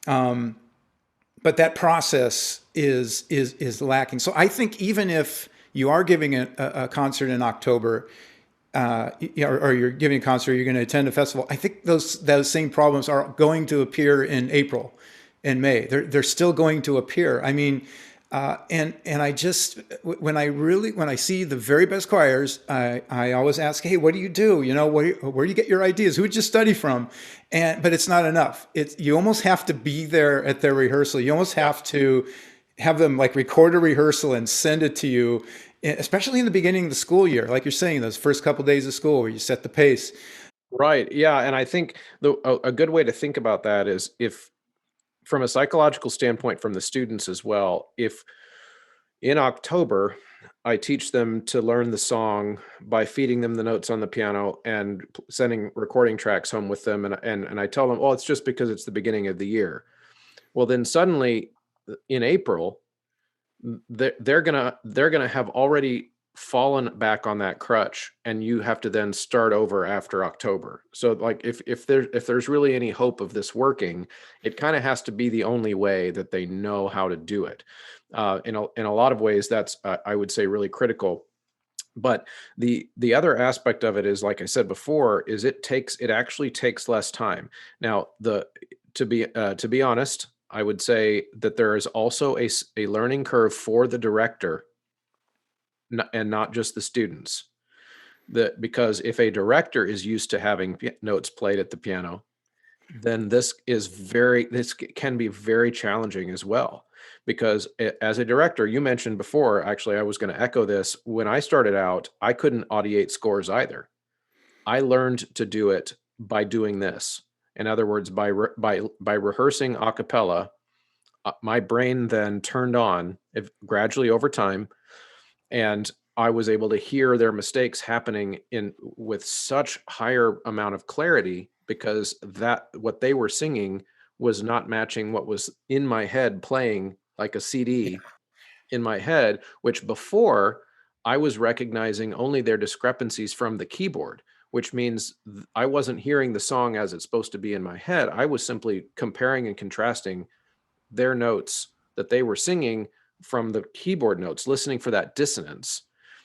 that process is lacking. So I think even if you are giving a concert in October, or you're giving a concert, you're going to attend a festival, I think those same problems are going to appear in April and May. They're still going to appear. I mean, and I just when I see the very best choirs, I always ask, hey, what do you do? Where do you get your ideas? Who did you study from? But it's not enough. You almost have to be there at their rehearsal. You almost have to have them like record a rehearsal and send it to you, especially in the beginning of the school year, like you're saying, those first couple of days of school where you set the pace. Right. Yeah. And I think a good way to think about that is, if from a psychological standpoint from the students as well, if in October I teach them to learn the song by feeding them the notes on the piano and sending recording tracks home with them, and I tell them, oh, it's just because it's the beginning of the year. Well, then suddenly in April, they're gonna have already fallen back on that crutch, and you have to then start over after October. So like if there's really any hope of this working, it kind of has to be the only way that they know how to do it. In a lot of ways, that's I would say really critical. But the other aspect of it is, like I said before, is it actually takes less time. Now, to be honest, I would say that there is also a learning curve for the director, and not just the students. Because if a director is used to having notes played at the piano, then this can be very challenging as well. Because as a director, you mentioned before, actually, I was going to echo this. When I started out, I couldn't audiate scores either. I learned to do it by doing this. In other words, by rehearsing a cappella, my brain then turned on gradually over time, and I was able to hear their mistakes happening with such higher amount of clarity, because that what they were singing was not matching what was in my head playing like a CD in my head, which before I was recognizing only their discrepancies from the keyboard, which means I wasn't hearing the song as it's supposed to be in my head. I was simply comparing and contrasting their notes that they were singing from the keyboard notes, listening for that dissonance,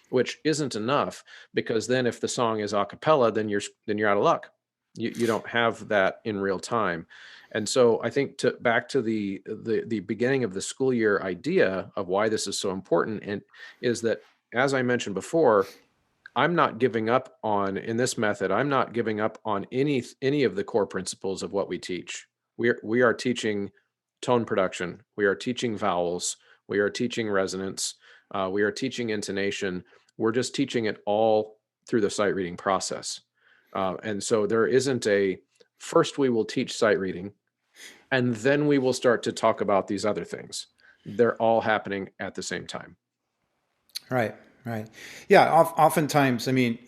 which isn't enough, because then if the song is a cappella, then you're out of luck. You don't have that in real time. And so I think back to the beginning of the school year idea of why this is so important, and is that, as I mentioned before, I'm not giving up on, in this method, I'm not giving up on any of the core principles of what we teach. We are teaching tone production. We are teaching vowels. We are teaching resonance. We are teaching intonation. We're just teaching it all through the sight reading process. And so there isn't first we will teach sight reading, and then we will start to talk about these other things. They're all happening at the same time. Right, right. Yeah, oftentimes, I mean,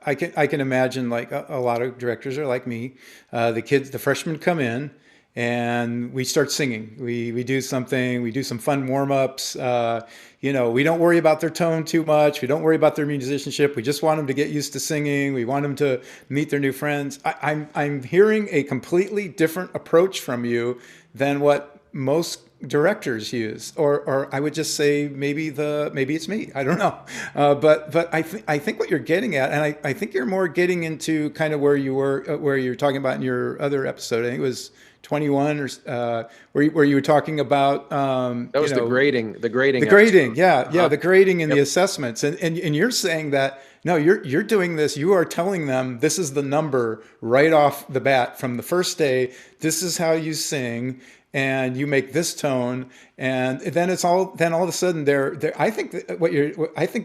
I can imagine like a lot of directors are like me. The freshmen come in and we start singing. We do something, we do some fun warm ups. We don't worry about their tone too much. We don't worry about their musicianship. We just want them to get used to singing. We want them to meet their new friends. I'm hearing a completely different approach from you than what most directors use, or I would just say maybe it's me. I don't know, but I think what you're getting at, and I think you're more getting into kind of where you were, where you're talking about in your other episode. I think it was 21 or where you were talking about That was the grading the grading, the grading and Yep. the assessments, and you're saying that no, you're doing this. You are telling them this is the number right off the bat from the first day. This is how you sing, and you make this tone, and then all of a sudden I think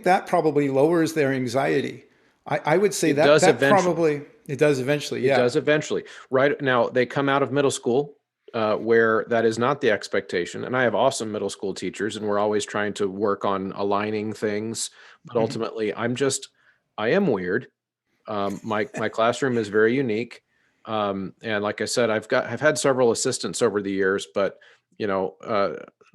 that probably lowers their anxiety. I would say that probably it does eventually. Yeah. It does eventually. Right now, they come out of middle school where that is not the expectation. And I have awesome middle school teachers, and we're always trying to work on aligning things. But ultimately, I am weird. My classroom is very unique. And like I said, I've had several assistants over the years, but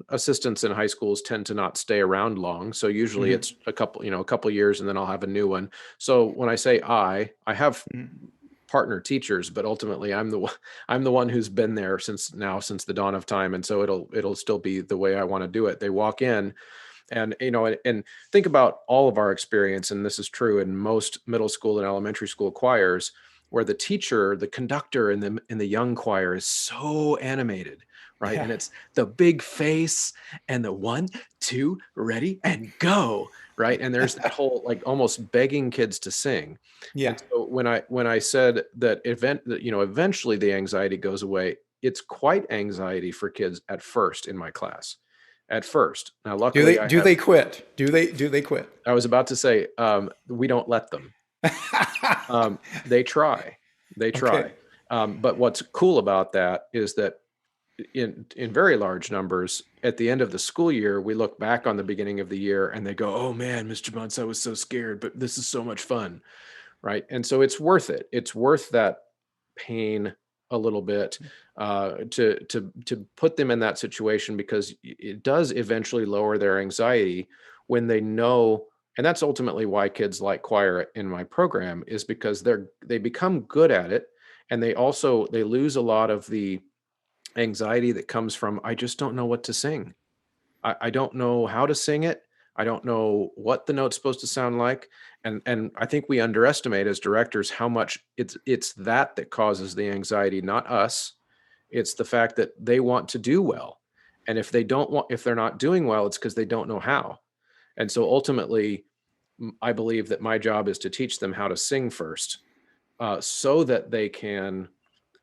assistants in high schools tend to not stay around long. So usually it's a couple years, and then I'll have a new one. So when I say I have partner teachers, but ultimately I'm the one who's been there since the dawn of time. And so it'll still be the way I want to do it. They walk in, and and think about all of our experience, and this is true in most middle school and elementary school choirs, where the teacher, the conductor in the young choir is so animated, right? Yeah. And it's the big face and the 1, 2, ready and go, right? And there's that whole like almost begging kids to sing. Yeah. And so when I said that eventually the anxiety goes away, it's quite anxiety for kids at first in my class. At first. Now, luckily, Do they quit? Do they quit? I was about to say, we don't let them. They try. Okay. But what's cool about that is that in very large numbers, at the end of the school year, we look back on the beginning of the year and they go, "Oh man, Mr. Bunce, I was so scared, but this is so much fun." Right. And so it's worth it. It's worth that pain a little bit to put them in that situation, because it does eventually lower their anxiety when they know. And that's ultimately why kids like choir in my program, is because they become good at it, and they lose a lot of the anxiety that comes from, I just don't know what to sing. I don't know how to sing it. I don't know what the note's supposed to sound like. And I think we underestimate as directors how much it's that causes the anxiety, not us. It's the fact that they want to do well. And if they're not doing well, it's because they don't know how. And so ultimately, I believe that my job is to teach them how to sing first, so that they can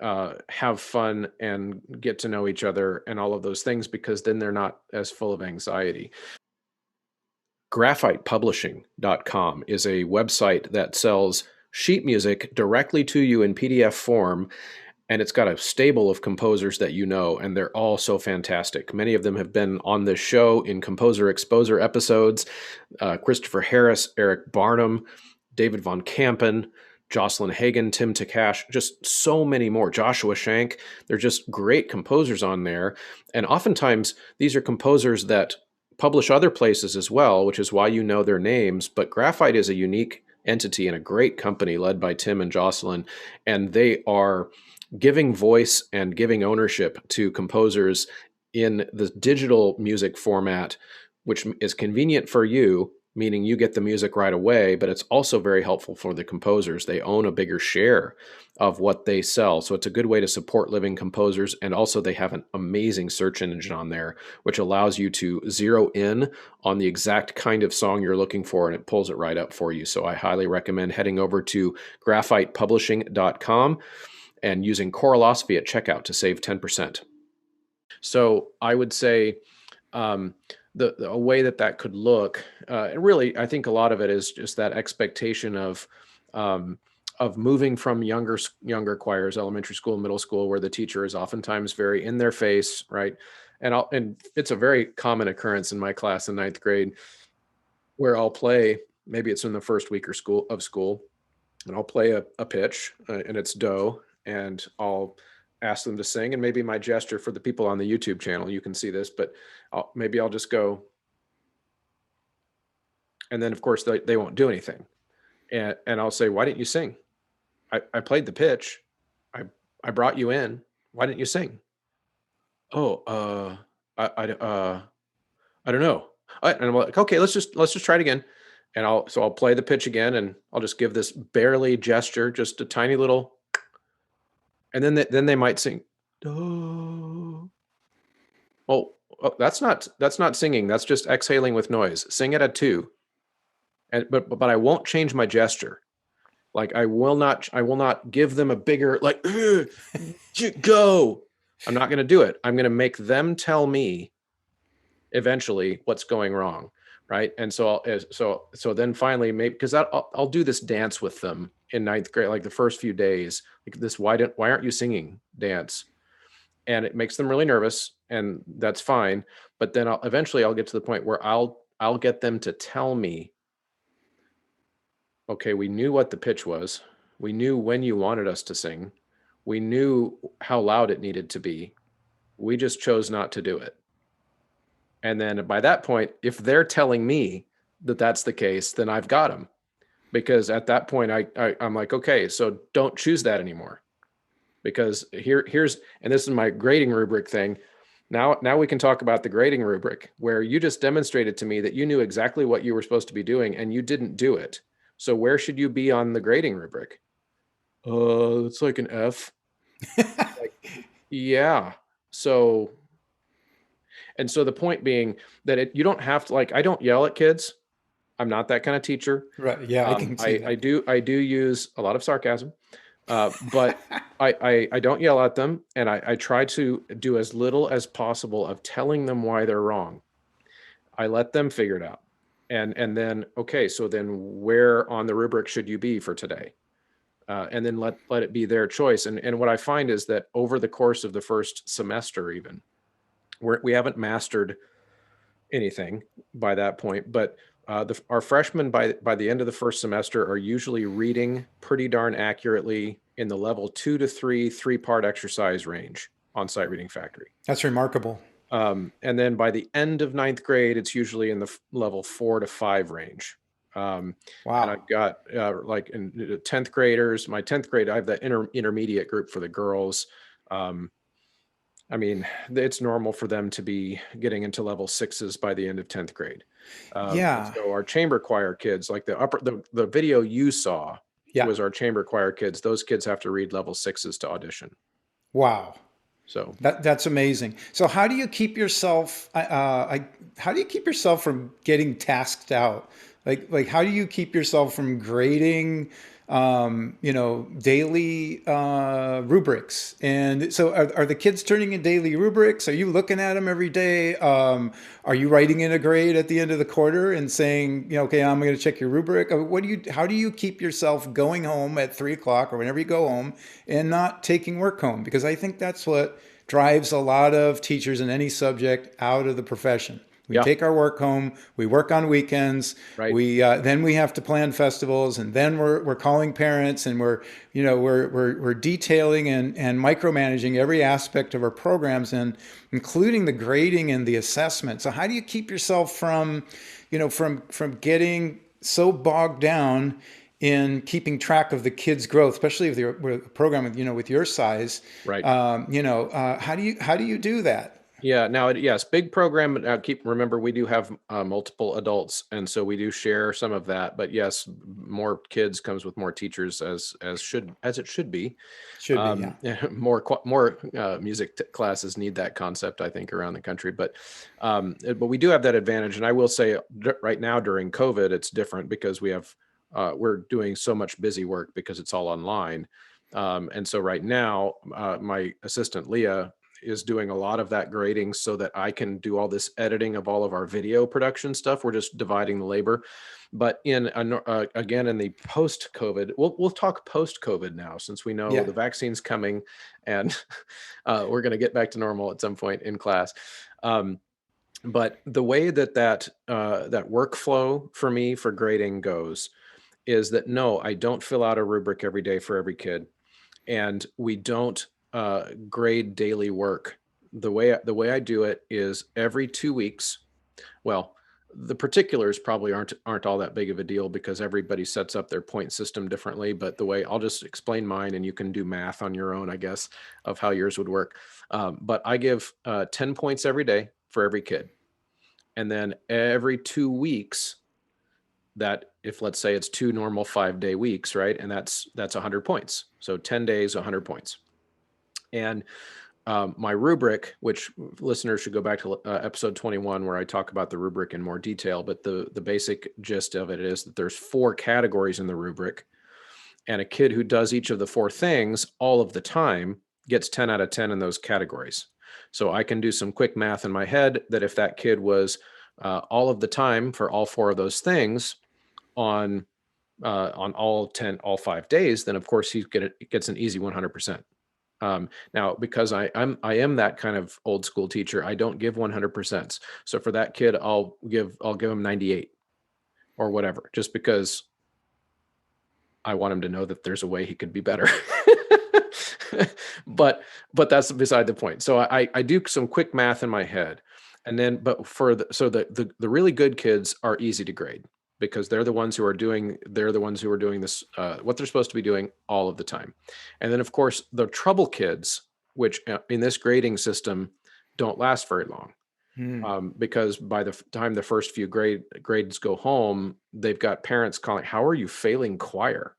have fun and get to know each other and all of those things, because then they're not as full of anxiety. Graphitepublishing.com is a website that sells sheet music directly to you in PDF form. And it's got a stable of composers that you know, and they're all so fantastic. Many of them have been on this show in Composer Exposure episodes. Christopher Harris, Eric Barnum, David Von Kampen, Jocelyn Hagen, Tim Takash, just so many more. Joshua Shank. They're just great composers on there. And oftentimes, these are composers that publish other places as well, which is why you know their names. But Graphite is a unique entity and a great company led by Tim and Jocelyn, and they are giving voice and giving ownership to composers in the digital music format, which is convenient for you, meaning you get the music right away, but it's also very helpful for the composers. They own a bigger share of what they sell. So it's a good way to support living composers. And also they have an amazing search engine on there, which allows you to zero in on the exact kind of song you're looking for, and it pulls it right up for you. So I highly recommend heading over to graphitepublishing.com and using Choralosophy at checkout to save 10%. So I would say a way that could look, and really, I think a lot of it is just that expectation of moving from younger choirs, elementary school, middle school, where the teacher is oftentimes very in their face, right? And it's a very common occurrence in my class in ninth grade, where I'll play, maybe it's in the first week of school, and I'll play a pitch, and it's do, and I'll ask them to sing, and maybe my gesture for the people on the YouTube channel, you can see this, but maybe I'll just go, and then of course they won't do anything, and I'll say, why didn't you sing? I played the pitch, I brought you in, why didn't you sing? Oh, I don't know. And I'm like, okay, let's just try it again. And I'll play the pitch again, and I'll just give this barely gesture, just a tiny little, and then they might sing. Oh, that's not singing. That's just exhaling with noise. Sing it at 2. But I won't change my gesture. Like I will not give them a bigger, like, go. I'm not going to do it. I'm going to make them tell me eventually what's going wrong. Right. And so then finally, maybe, because I'll do this dance with them in ninth grade, like the first few days, like this, why aren't you singing dance? And it makes them really nervous, and that's fine. But then eventually I'll get to the point where I'll get them to tell me, okay, we knew what the pitch was. We knew when you wanted us to sing. We knew how loud it needed to be. We just chose not to do it. And then by that point, if they're telling me that that's the case, then I've got them. Because at that point, I'm like, okay, so don't choose that anymore. Because here's, and this is my grading rubric thing. Now we can talk about the grading rubric, where you just demonstrated to me that you knew exactly what you were supposed to be doing and you didn't do it. So where should you be on the grading rubric? It's like an F. Like, yeah. So the point being that you don't have to, like, I don't yell at kids. I'm not that kind of teacher. Right. Yeah, I can see that. I do use a lot of sarcasm, but I don't yell at them, and I try to do as little as possible of telling them why they're wrong. I let them figure it out, and then okay, so then where on the rubric should you be for today? And then let it be their choice. And what I find is that over the course of the first semester, even we haven't mastered anything by that point, but our freshmen by the end of the first semester are usually reading pretty darn accurately in the level 2 to 3 3-part exercise range on Sight Reading Factory. That's remarkable. And then by the end of ninth grade, it's usually in the level 4 to 5 range. Wow. And I've got like in 10th graders, my 10th grade, I have that intermediate group for the girls. I mean, it's normal for them to be getting into level 6s by the end of 10th grade. Yeah. So our chamber choir kids, like the video you saw was our chamber choir kids. Those kids have to read level 6s to audition. Wow. So that's amazing. So how do you keep yourself, how do you keep yourself from getting tasked out? Like how do you keep yourself from grading daily rubrics. And so are the kids turning in daily rubrics? Are you looking at them every day? Are you writing in a grade at the end of the quarter and saying, okay, I'm going to check your rubric? How do you keep yourself going home at 3 o'clock or whenever you go home and not taking work home? Because I think that's what drives a lot of teachers in any subject out of the profession. We Yeah, take our work home. We work on weekends. right. We then we have to plan festivals, and then we're calling parents, and we're detailing and micromanaging every aspect of our programs, and including the grading and the assessment. So how do you keep yourself from, from getting so bogged down in keeping track of the kids' growth, especially with your program with your size? Right. How do you do that? Yeah. Now, yes, big program. Remember, we do have multiple adults, and so we do share some of that. But yes, more kids comes with more teachers, as it should be. Should be, yeah. More music classes need that concept, I think, around the country. But we do have that advantage, and I will say, right now during COVID, it's different because we're doing so much busy work because it's all online. And so right now, my assistant Leah is doing a lot of that grading so that I can do all this editing of all of our video production stuff. We're just dividing the labor. But again, in the post-COVID, we'll talk post-COVID now, since we know Yeah. the vaccine's coming, and we're going to get back to normal at some point in class. But the way that workflow for me for grading goes is that, no, I don't fill out a rubric every day for every kid, and we don't grade daily work. The way I do it is every 2 weeks. Well, the particulars probably aren't all that big of a deal because everybody sets up their point system differently. But the way I'll just explain mine, and you can do math on your own, I guess, of how yours would work. But I give 10 points every day for every kid, and then every 2 weeks, that if, let's say, it's 2 normal 5-day weeks, right, and that's 100 points. So 10 days, 100 points. And my rubric, which listeners should go back to episode 21, where I talk about the rubric in more detail, but the basic gist of it is that there's 4 categories in the rubric, and a kid who does each of the 4 things all of the time gets 10 out of 10 in those categories. So I can do some quick math in my head that if that kid was all of the time for all 4 of those things on all 5 days, then of course he gets an easy 100%. Now, because I am that kind of old school teacher, I don't give 100%. So for that kid, I'll give him 98 or whatever, just because I want him to know that there's a way he could be better. but that's beside the point. So I do some quick math in my head, and then the really good kids are easy to grade because they're the ones who are doing this, what they're supposed to be doing all of the time. And then of course the trouble kids, which in this grading system don't last very long. Because by the time the first few grades go home, they've got parents calling, "How are you failing choir?"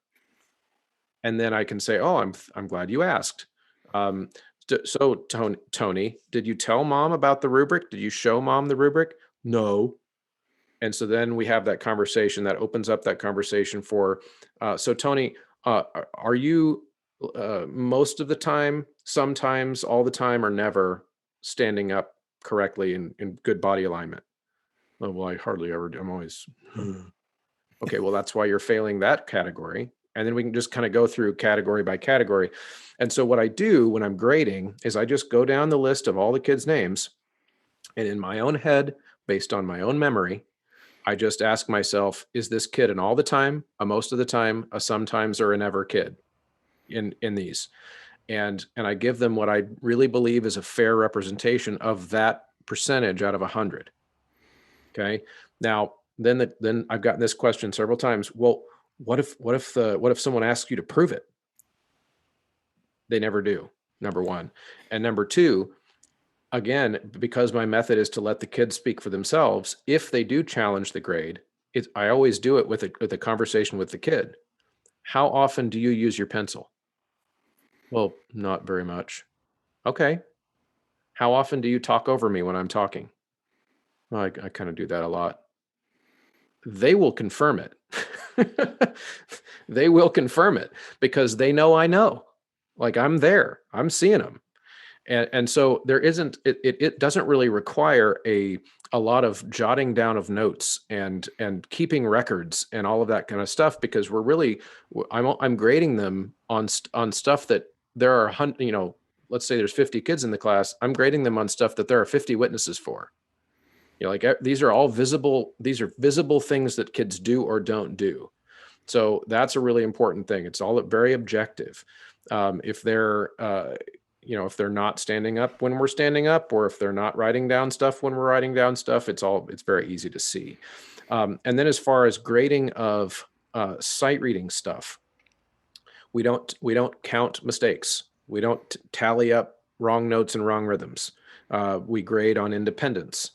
And then I can say, "Oh, I'm glad you asked. Um, so Tony, did you tell mom about the rubric? Did you show mom the rubric?" "No." And so then we have that conversation that opens up that conversation for, so Tony, are you most of the time, sometimes, all the time, or never standing up correctly in good body alignment? "Oh, well, I hardly ever do. I'm always." "Okay, well, that's why you're failing that category." And then we can just kind of go through category by category. And so what I do when I'm grading is I just go down the list of all the kids' names, and in my own head, based on my own memory, I just ask myself, is this kid an all the time, a most of the time, a sometimes, or a never kid in these? And I give them what I really believe is a fair representation of that percentage out of 100. Okay. Now, then I've gotten this question several times. Well, what if someone asks you to prove it? They never do, number one. And number two, again, because my method is to let the kids speak for themselves, if they do challenge the grade, I always do it with a conversation with the kid. "How often do you use your pencil?" "Well, not very much." "Okay. How often do you talk over me when I'm talking?" "Well, I kind of do that a lot." they will confirm it. They will confirm it because they know I know. Like, I'm there, I'm seeing them. And so there isn't, it doesn't really require a lot of jotting down of notes and keeping records and all of that kind of stuff, because we're really, I'm grading them on stuff that there are, let's say there's 50 kids in the class. I'm grading them on stuff that there are 50 witnesses for. Like, these are all visible. These are visible things that kids do or don't do. So that's a really important thing. It's all very objective. If they're, if they're not standing up when we're standing up, or if they're not writing down stuff when we're writing down stuff, it's very easy to see. And then as far as grading of sight reading stuff, we don't count mistakes. We don't tally up wrong notes and wrong rhythms. We grade on independence.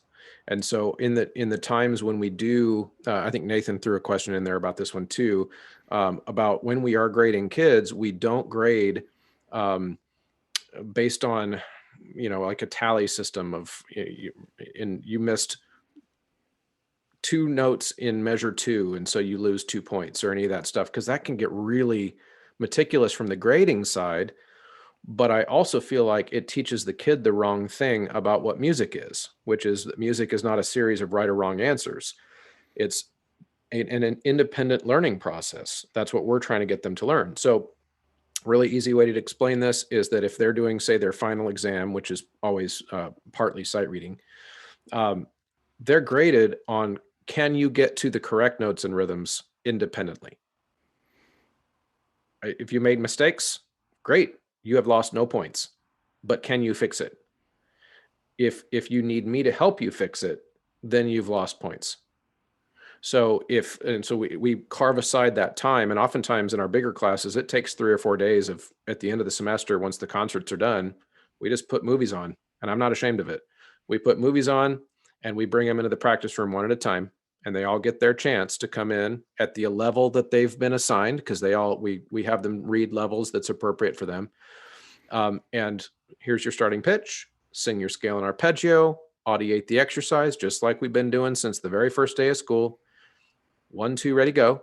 And so in the times when we do, I think Nathan threw a question in there about this one too, about when we are grading kids, we don't grade based on, like a tally system of, you missed 2 notes in measure 2, and so you lose 2 points, or any of that stuff, because that can get really meticulous from the grading side. But I also feel like it teaches the kid the wrong thing about what music is, which is that music is not a series of right or wrong answers. It's an independent learning process. That's what we're trying to get them to learn. So really easy way to explain this is that if they're doing, say, their final exam, which is always partly sight reading, they're graded on, can you get to the correct notes and rhythms independently? If you made mistakes, great. You have lost no points, but can you fix it? If you need me to help you fix it, then you've lost points. So we carve aside that time, and oftentimes in our bigger classes, it takes 3 or 4 days at the end of the semester, once the concerts are done, we just put movies on, and I'm not ashamed of it. We put movies on and we bring them into the practice room one at a time, and they all get their chance to come in at the level that they've been assigned, because we have them read levels that's appropriate for them. And here's your starting pitch, sing your scale and arpeggio, audiate the exercise, just like we've been doing since the very first day of school. 1, 2, ready, go.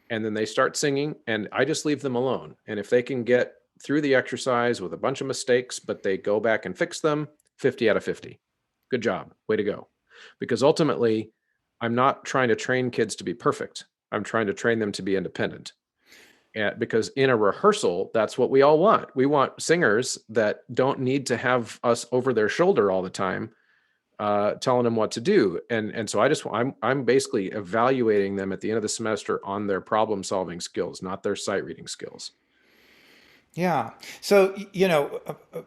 And then they start singing, and I just leave them alone. And if they can get through the exercise with a bunch of mistakes, but they go back and fix them, 50 out of 50. Good job. Way to go. Because ultimately, I'm not trying to train kids to be perfect. I'm trying to train them to be independent. And because in a rehearsal, that's what we all want. We want singers that don't need to have us over their shoulder all the time, telling them what to do. And so I'm basically evaluating them at the end of the semester on their problem solving skills, not their sight reading skills. Yeah. So,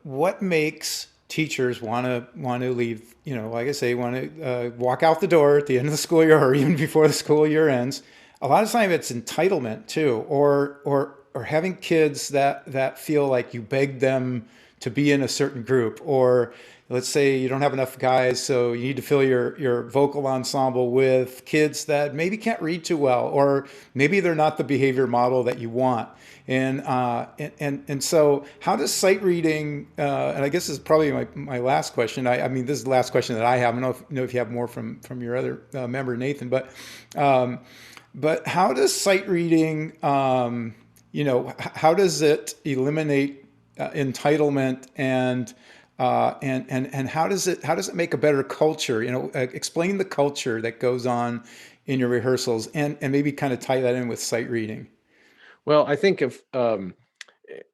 what makes teachers want to leave, like I say, want to walk out the door at the end of the school year, or even before the school year ends? A lot of time it's entitlement too, or having kids that feel like you begged them to be in a certain group, or let's say you don't have enough guys, so you need to fill your vocal ensemble with kids that maybe can't read too well, or maybe they're not the behavior model that you want. And so how does sight reading, and I guess this is probably my last question. I mean, this is the last question that I have. I don't know if you have more from your other member, Nathan, but how does sight reading, how does it eliminate entitlement, and how does it make a better culture? Explain the culture that goes on in your rehearsals, and maybe kind of tie that in with sight reading. Well, I think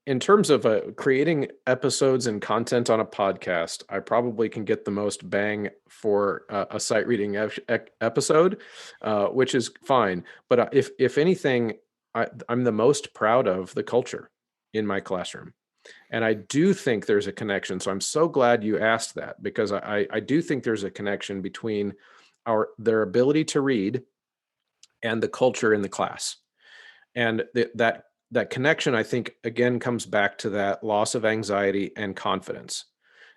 in terms of creating episodes and content on a podcast, I probably can get the most bang for a sight reading episode, which is fine. But if anything, I'm the most proud of the culture in my classroom. And I do think there's a connection. So I'm so glad you asked that, because I do think there's a connection between their ability to read and the culture in the class. And that connection, I think, again, comes back to that loss of anxiety and confidence.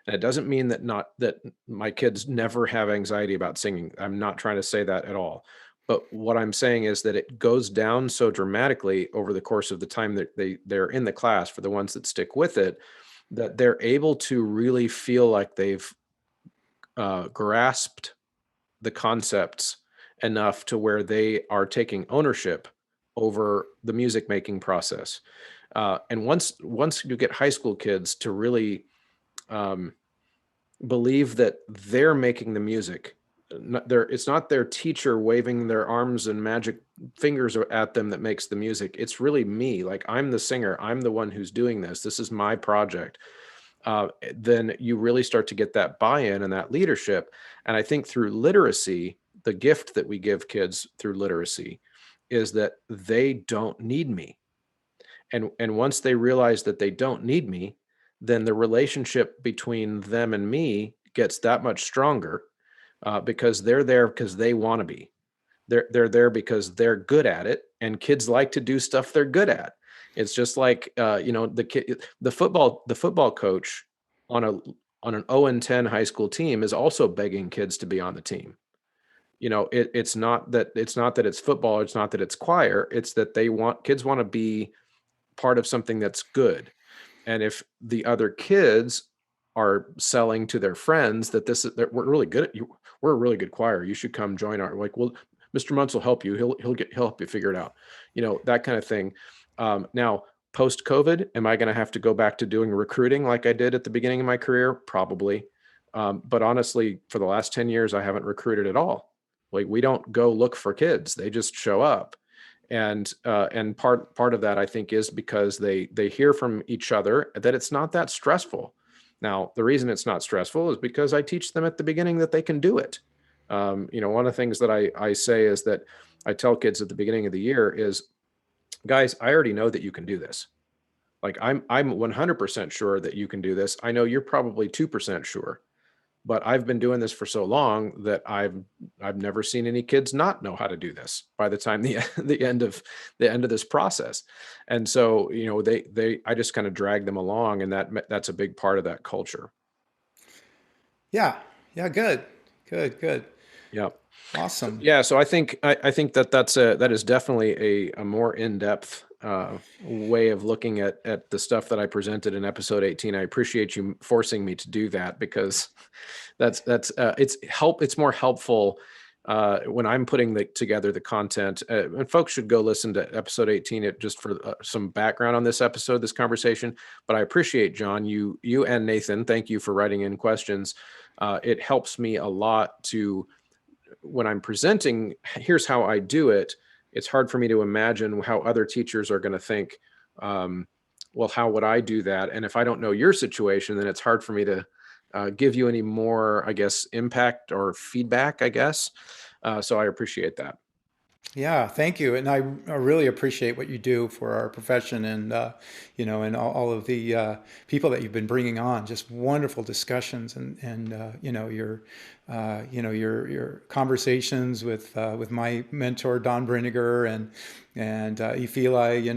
And it doesn't mean that my kids never have anxiety about singing. I'm not trying to say that at all. But what I'm saying is that it goes down so dramatically over the course of the time that they're in the class, for the ones that stick with it, that they're able to really feel like they've grasped the concepts enough to where they are taking ownership over the music making process. And once you get high school kids to really um, believe that they're making the music, it's not their teacher waving their arms and magic fingers at them that makes the music. It's really me. Like, I'm the singer. I'm the one who's doing this. This is my project. Then you really start to get that buy-in and that leadership. And I think through literacy, the gift that we give kids through literacy is that they don't need me. And once they realize that they don't need me, then the relationship between them and me gets that much stronger, because they're there because they want to be. They're there because they're good at it, and kids like to do stuff they're good at. It's just like, the football coach on an 0-10 high school team is also begging kids to be on the team. It's not that it's football, it's not that it's choir, it's that kids want to be part of something that's good. And if the other kids are selling to their friends that we're really good at, we're a really good choir, you should come join our, like, well, Mr. Muntz will help you. He'll help you figure it out. That kind of thing. Now, post COVID, am I going to have to go back to doing recruiting like I did at the beginning of my career? Probably. But honestly, for the last 10 years, I haven't recruited at all. Like, we don't go look for kids; they just show up. And part of that, I think, is because they hear from each other that it's not that stressful. Now, the reason it's not stressful is because I teach them at the beginning that they can do it. One of the things that I say is that I tell kids at the beginning of the year is, guys, I already know that you can do this. Like, I'm 100% sure that you can do this. I know you're probably 2% sure, but I've been doing this for so long that I've never seen any kids not know how to do this by the time the end of this process. And so, I just kind of drag them along, and that's a big part of that culture. Yeah. Yeah. Good. Yeah. Awesome. Yeah. So I think that is definitely a more in-depth way of looking at the stuff that I presented in episode 18. I appreciate you forcing me to do that, because it's more helpful when I'm putting together the content. And folks should go listen to episode 18 just for some background on this conversation. But I appreciate, John, you and Nathan, thank you for writing in questions. It helps me a lot when I'm presenting, here's how I do it. It's hard for me to imagine how other teachers are going to think, well, how would I do that? And if I don't know your situation, then it's hard for me to give you any more, I guess, impact or feedback, I guess. So I appreciate that. Yeah, thank you. And I really appreciate what you do for our profession, and, and all of the people that you've been bringing on. Just wonderful discussions, and your conversations with my mentor, Don Brinegar, and Epheli,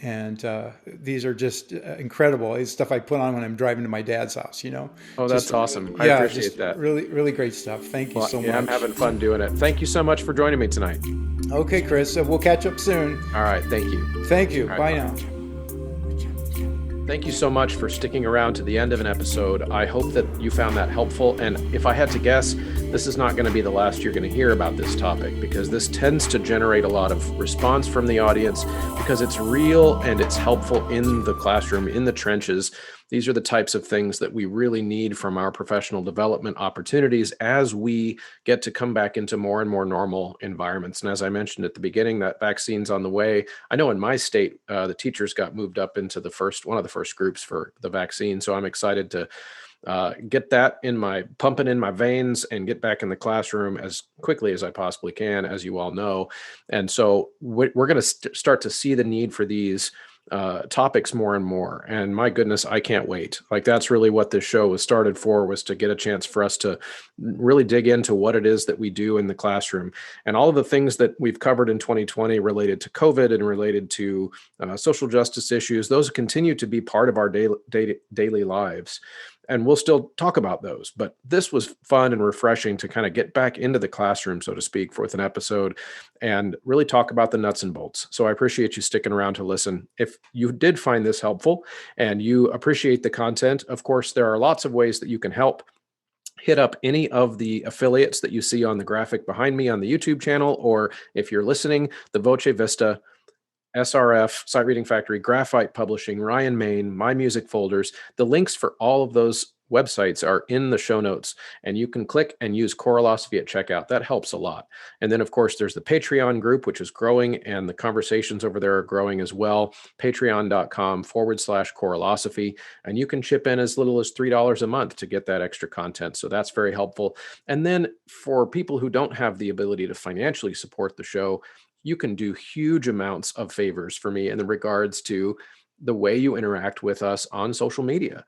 and these are just incredible. It's stuff I put on when I'm driving to my dad's house, Oh, that's awesome. I appreciate that. Really, really great stuff. Thank you so much. I'm having fun doing it. Thank you so much for joining me tonight. Okay, Chris. We'll catch up soon. All right. Thank you. Thank you. Right, bye now. Thank you so much for sticking around to the end of an episode. I hope that you found that helpful. And if I had to guess, this is not going to be the last you're going to hear about this topic, because this tends to generate a lot of response from the audience, because it's real and it's helpful in the classroom, in the trenches. These are the types of things that we really need from our professional development opportunities as we get to come back into more and more normal environments. And as I mentioned at the beginning, that vaccine's on the way. I know in my state, the teachers got moved up into one of the first groups for the vaccine. So I'm excited to get that pumping in my veins and get back in the classroom as quickly as I possibly can, as you all know. And so we're going to start to see the need for these topics more and more. And my goodness, I can't wait. Like, that's really what this show was started for, was to get a chance for us to really dig into what it is that we do in the classroom. And all of the things that we've covered in 2020 related to COVID and related to social justice issues, those continue to be part of our daily lives. And we'll still talk about those. But this was fun and refreshing to kind of get back into the classroom, so to speak, with an episode and really talk about the nuts and bolts. So I appreciate you sticking around to listen. If you did find this helpful and you appreciate the content, of course, there are lots of ways that you can help. hit up any of the affiliates that you see on the graphic behind me on the YouTube channel, or if you're listening, the Voce Vista, SRF, Sight Reading Factory, Graphite Publishing, Ryan Main, My Music Folders. The links for all of those websites are in the show notes, and you can click and use Choralosophy at checkout. That helps a lot. And then, of course, there's the Patreon group, which is growing, and the conversations over there are growing as well. Patreon.com/Choralosophy. And you can chip in as little as $3 a month to get that extra content. So that's very helpful. And then for people who don't have the ability to financially support the show, you can do huge amounts of favors for me in regards to the way you interact with us on social media.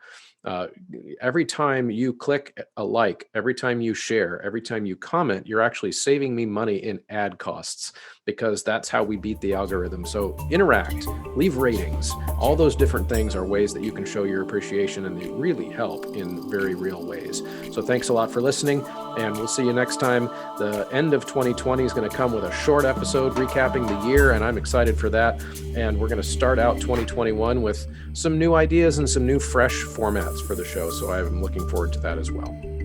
Every time you click a like, every time you share, every time you comment, you're actually saving me money in ad costs, because that's how we beat the algorithm. So interact, leave ratings, all those different things are ways that you can show your appreciation, and they really help in very real ways. So thanks a lot for listening, and we'll see you next time. The end of 2020 is going to come with a short episode recapping the year, and I'm excited for that. And we're going to start out 2021 with some new ideas and some new fresh formats for the show. So I'm looking forward to that as well.